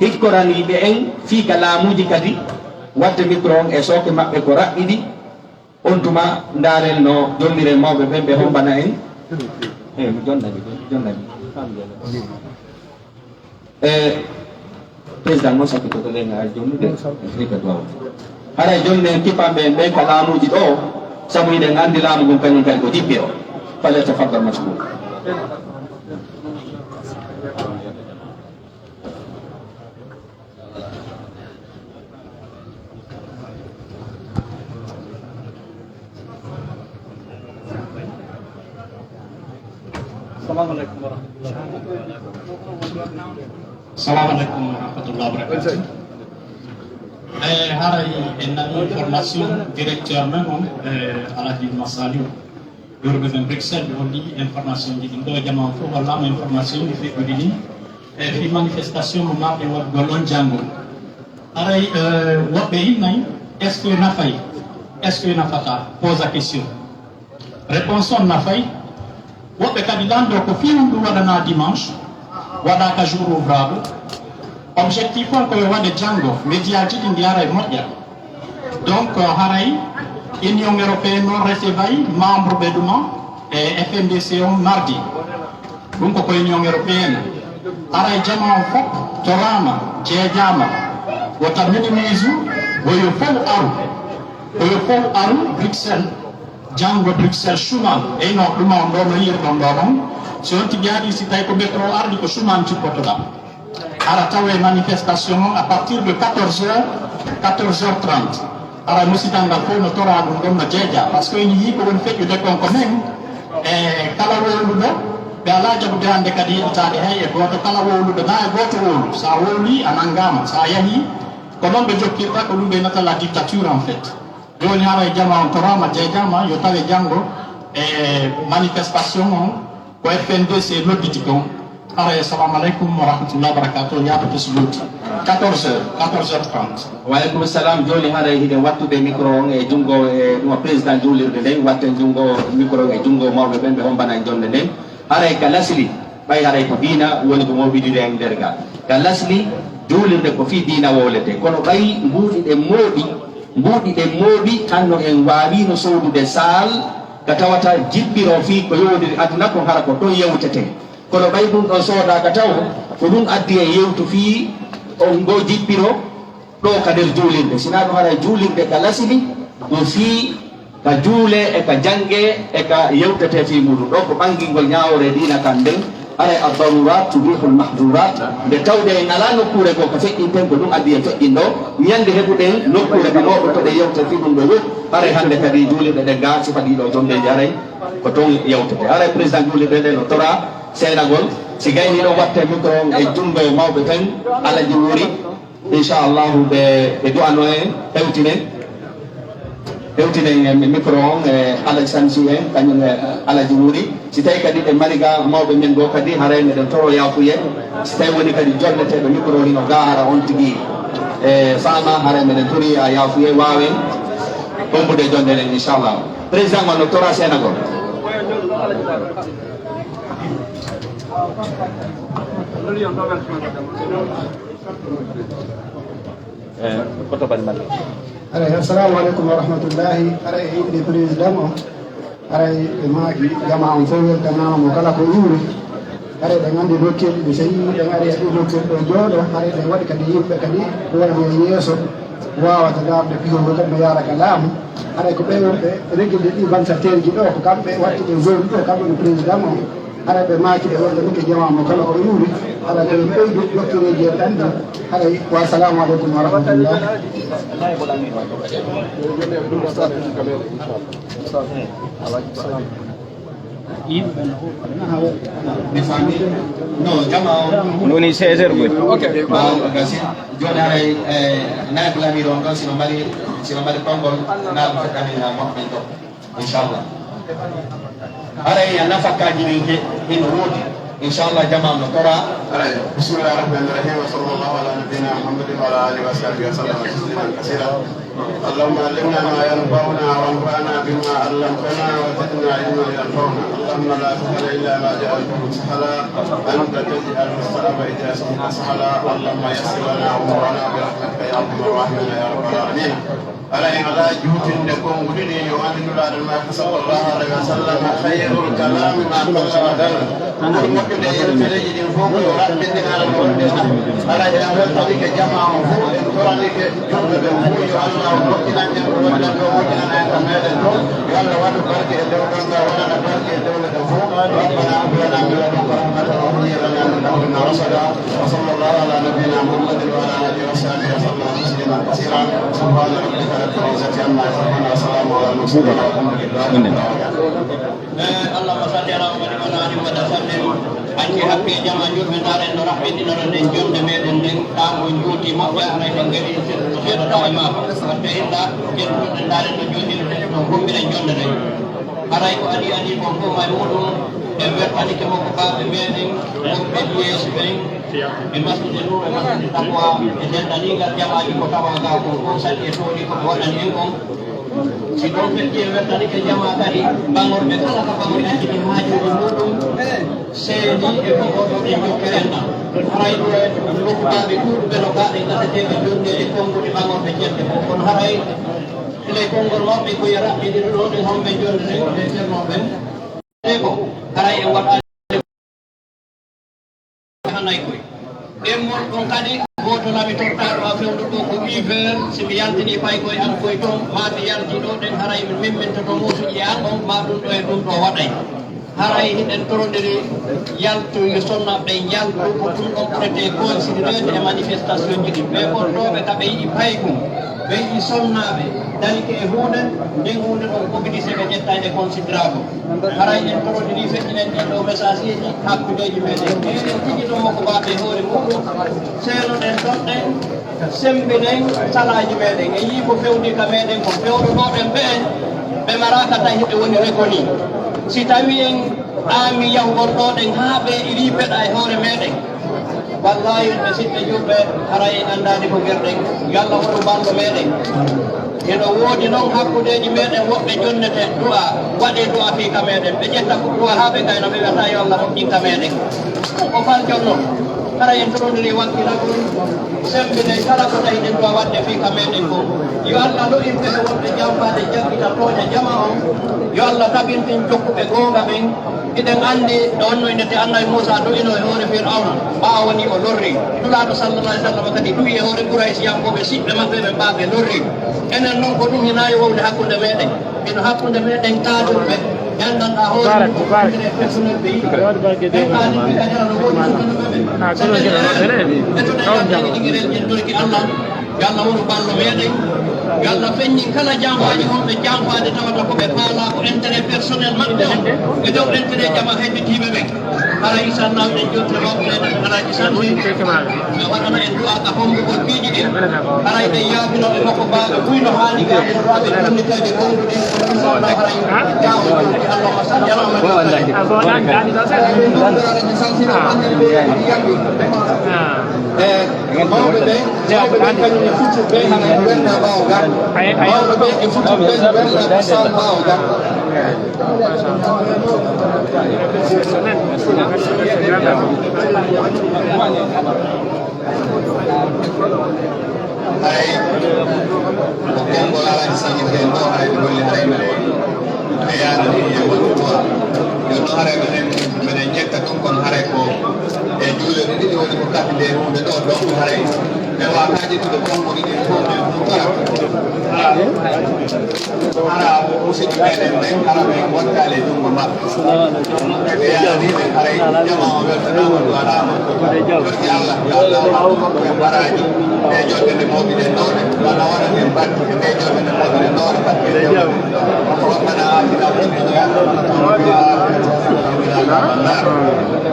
هيكوراني بين في كلاموجي كدي وات ميكرون اسوكي ما بكورا إدي أنتما ندارل نو جولير مو بين بهم بناين جون نبي président mo sakko to len ar jomnu de rika do haray jonne kipamɓe ɓe ka laamuji ɗo sabu eɗen andi laamu ngun kañum kadi ko jippiro fale tafaddal mashkour. Assalamualaikum warahmatullahi wabarakatuh. Haray en information directeur men Alhaji Masaliou yorɓe ɓe Bruxelles ɓe holli information ji ɗin ɗo jama fof hollama information ɗi feƴƴuɗi ni fi manifestation mo maɓɓe waɗgol on janngol. Haray woɓɓe innayi est ce que nafay est ce que nafata pose a question réponse on nafay woɓɓe kadi lando ko fiwum ɗum waɗana dimanche waɗaka jour ouvrable objectif on koye waɗe janngo médiaji ɗi ndiyara e moƴƴa donc haray union européenne noon recevay membre ɓe ɗuma e FNDC on mardi ɗum ko union européenne haray jama on fof torama jeejama wota minimise woyo fof aru Bruxelles janngo Bruxelles Schuman eyno ɗuma on ɗo no yirɗon ɗo ɗon so on tigi haɗi si tawi ko métro ardi ko Schuman cippotoɗa ara tawe manifestation on à partir de 14h30 ara musidal ngal fof no tora ɗum ɗon no jeeja par ce que ene yii ko woni feƴƴude konko men e kala wowluɗo ɓe ala jaɓude hannde kadi yiɗitade hay e goto kala wowluɗo na e goto wowlu sa wowli a nanngama sa yahi ko noon ɓe jokkirta ko ɗum ɓe nata la dictature en fait joni hara e jama on torama jeejama yo tawe janngo e manifestation on ko FNDC nodditi kon ara assalamu aleykum wa rahmatullahi wa barakatuh yaɓete so loti 14h30. Waaleykum salam. Joni haray hiɗen wattude micro on e junngo e ɗum président juulirde nden watte junngo micro e junngo mawɓe ɓen ɓe hombana e jonde nden haray ka lasli ɓay haray ko diina woni ko moɓidide e nder ga ka lasli juulirde ko fi diina wowlete kono ɓay mbuuɗi ɗen mooɓi hanno en wawino sowdude sal ka tawata jiɓɓiro fi ko yowdiri aduna ko hara ko ɗon yewtete kono ɓay ɗum ɗon soodaka taw ko ɗum addi e yewtu fi on go jippiro ɗo ka nder juulirde sina ɗum haɗa juulirde ka lasili ɗum fii ka juule e ka jange e ka yewtete fi muɗum ɗo ko ɓangingol ñawore dina kan nden haɗa a darurat tubihul mahdurat nde tawde en ala nokkure ko ko feƴƴinten ko ɗum addi e feƴƴin ɗo ñande heɓuɗen nokkure ka mawɓe to ɗe yewte fi ɗum ɗo wop haɗa hannde kadi juulirɗe ɗe ga sifaɗiɗo jondeji haray ko toon yewtete haɗa président juulirɗe ɗe no tora seynagol si gayni ɗo watte micro e junngo mawɓe tan alaji wuri inchallahu ɓe du'ano en hewtinen micro on e alaji sansi en kañum e alaji wuri si tawi kadi ɓe mariga mawɓe men goo kadi haray meɗen toro yafuye si tawi woni kadi jolleteɓe micro hino ga hara on tigui e fama haray meɗen tori a yafuye wawen ɓombude jonde nen inchallah président ma no tora sénagol assalamu aleykum wa rahmatullahi aray yiɗde président o aray ɓe maaki jama on fof weltanama kala ko yuuri aray ɗen anndi nokkeji ɗi so yii ɗen ari ɗi nokkeji ɗo jooɗo aray ɗen waɗi kadi yimɓe kadi wonɓe yeeso wawata darde pihol kadi no yaraka laamu aray ko ɓe wonɓe réguilde ɗi vansateur ji ɗo ko kamɓe wattuɓe zone ɗo kamɓe no président o haɗa ɓe maaki ɓe wonɓe ɗuke jamamo kala o yuuri haɗa ɓe ɓeydu doktoreji en ɗanɗi haɗa wassalamu aleykum wa rahmatullah. noni 16 heures gasi joni haray nayɓe lamiɗo on ɗon sino mbaɗi konngol naaɓe feɗɗamina moɓɓen ɗo inchallah haray a nafakkaji ɗin hino woodi inchallah jamam no tora bismillahi rahmani rahim wa sallallahu ala nabiyina muhammadin wa ala alihi wa sahbihi wa sallam tasliman kasira اللهم علمنا ما ينفعنا وانفعنا بما علمتنا وزدنا علما ينفعنا اللهم لا سهل الا ما جعلته سهلا انت تجعل الصعب اذا شئت سهلا اللهم يسر لنا امورنا برحمتك يا ارحم الراحمين يا رب العالمين على جهود لكم ولدي يؤمن بعد ما صلى الله عليه وسلم خير الكلام ما قل ودل moƴƴude yewtereji ɗin fof yo raɓɓinde ala wonde ala en weltanike jama o fof en toranike jumɓe ɓe fof yo allah moƴƴinan en ko wonɗen ɗo moƴƴinan en ka meɗen ɗo yo allah waɗu barke e dewgal ngal wonana barke e dewlete fof rabbana ablana min ladunka rahmatan wa hayyi lana min amrina rashada wa sallallahu ala nabiyyina muhammadin wa ala alihi wa sahbihi wa sallam tasliman kasiran subhana rabbika rabbil izzati amma yasifun wa salamun ala al mursalin allahumma salli ala muhammadin wa ala alihi wa sallam anki hakke jama julɓe ndaren no raɓɓiɗinoro nden jonde meɗen nden ɗamo juuti moƴƴa aray ɗen gari seeɗa tawa ma wadde illa jettuɗe ndaren no jodiri no gombiɗen jonde nden aray ko adi ko fof may muɗum e wertanike makko baɓe meɗen wonɓe yeeso ɓen ɓe masdude ɗum ɓe masdude tawa e dendanigal jamaji ko tawa ga ko fof salli e tooni koɓe waɗani en on si ɗon fetti e wertanike jama kadi ɓangorɓe kala ko ɓaŋori accini haajuji muɗum seedi e fofoɗo ɗe jokkirenna haray ɗo lokkuɓaɓe ɗuɗɓe no gaɗe gasateɓe jonde e konngudi ɓaŋorɓe jedde fof kono haray ele konngol maɓɓe koye raɓɓiɗiɗo ɗo ɗen homɓe jonde ɗen ɓe ceernoɓen e ko haray e waɗa hanay koye ɗemmol ɗon kadi goto lami tortaɗo a fewdo ɗo ko hiver somi yaltini fay koye an koye toon ma mi yalti ɗo ɗen haray min mimmintoto musuji an on ma ɗum ɗo e ɗum ɗo waɗay haray hiɗen torodiri yaltude sonnaɓe yaltu ko ɗum ɗon ɓurete considérede e manifestation ji ɗi ɓe ɓorɗoɓe kaɓe yiɗi paykum ɓe yiɗi sonnaɓe dalike e hunde nden hunde ɗon mobilise ɓe ƴettade considérable haray en torodiri feƴƴinen ɗen ɗo message ji hakkudeji meɗen eɗen tigi ɗo makko baɓe hoore muɗum seenoɗen toɗɗen sembinen salaji meɗen e yii ko fewni ka meɗen ko fewnoɗoɓen ɓeen ɓe maraka tawi ɓe woni reconi si tawi en ɗaami yahgol ɗo ɗen haa ɓe ripeɗa e hoore meɗen wallahi ɓe siɓɓe julɓe haray en anndani ko gerɗen yo allah woto ballo meɗen eno woodi noon hakkudeji meɗen woɓɓe jonnete du'a waɗe du'a fiika meɗen ɓe ƴetta ko du'a haa ɓe gayno ɓe wiyata yo allah moƴƴinka meɗen o fal jonno haray en torodiri wakkilagol sembine kala ko tawi ɗen du'a waɗde fiika meɗen ko yo allah loɗinɓe e wonɓe jamfade jaɓɓita tooña jama on yo allah tabintin jokkuɓe goonga ɓen iɗen anndi e wonno innete annabi moussa do'ino e hoore fir'auna ɓaawa woni o lorri nulaaɗo sallallah alih sallam kadi duwi e hoore ɓuray siyankoɓe siɓɓe maɓɓe ɓe mbaaɓe lorri enen noon ko ɗum hinayi wowde hakkunde meɗen ino hakkunde meɗen kaadurɓe gandanɗa hoore personnel ɓe yiɗi ɓen kaaliɓe kadi ano woodi sukanuɓeɓe etoɗen ɗiɗiɗigirel ƴettorki allah yo allah wonu ballo meɗen yo allah feññi kala janfaji honɓe janfade tawata koɓe paala ko intérêt personnel maɓɓe on e dow intérêt jama heɓitiɓe ɓen hara inchallah ɗen jottinoɓe alaji sanni ɓe waɗana en du'a ka hombugol piiji ɗin haray ɗen yaafinoɓe makko baɓe ɓuyno haali gade ɗoɓe junniteɓe gonɗuɗi inchallah haray jawɗi allahma salli ala mawɓe ɓe kañum e futtuɓe hana e wenda ɓawo gar mawɓe ɓe e futtuɓe wenda sal ɓawo gar hay konngol alaji sañiten ɗo hay ɓe golli haray ɓe yaadani e wontoa jonno haray minen ƴetta ɗum kono haray ko e juulere ɗiɗi woni ko kaɓide hunde ɗo donc haray ɓe wataji tude konngol ɗiɗi fof ɓe hara musidɓe meɗen ɓen kala ɓe wontale jungo maɓɓe ɓe yaadaniɓe haray jama o weltanama ɗo waɗama jorti allah yo allah ɓe mbaraji e jolde nde mawɓiɗen ɗowɗe walla waɗan en barke e nde jolde nde mawɓiɗen ɗowɗe barke e ربنا آتنا في الدنيا حسنة وفي الآخرة حسنة وقنا عذاب النار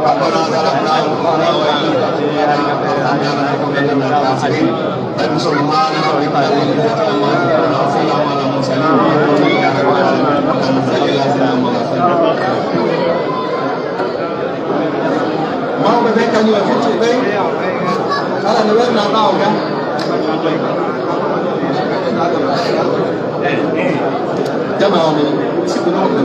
ربنا ظلمنا أنفسنا وإن لم تغفر لنا وترحمنا لنكونن من الخاسرين سبحان ربك رب العزة عما يصفون وسلام على المرسلين والحمد لله رب العالمين اللهم صل على سيدنا محمد mawɓe ɓe kañum e futtuɓe kala ne werna ɓaawo kan jama o min sikkunoɓe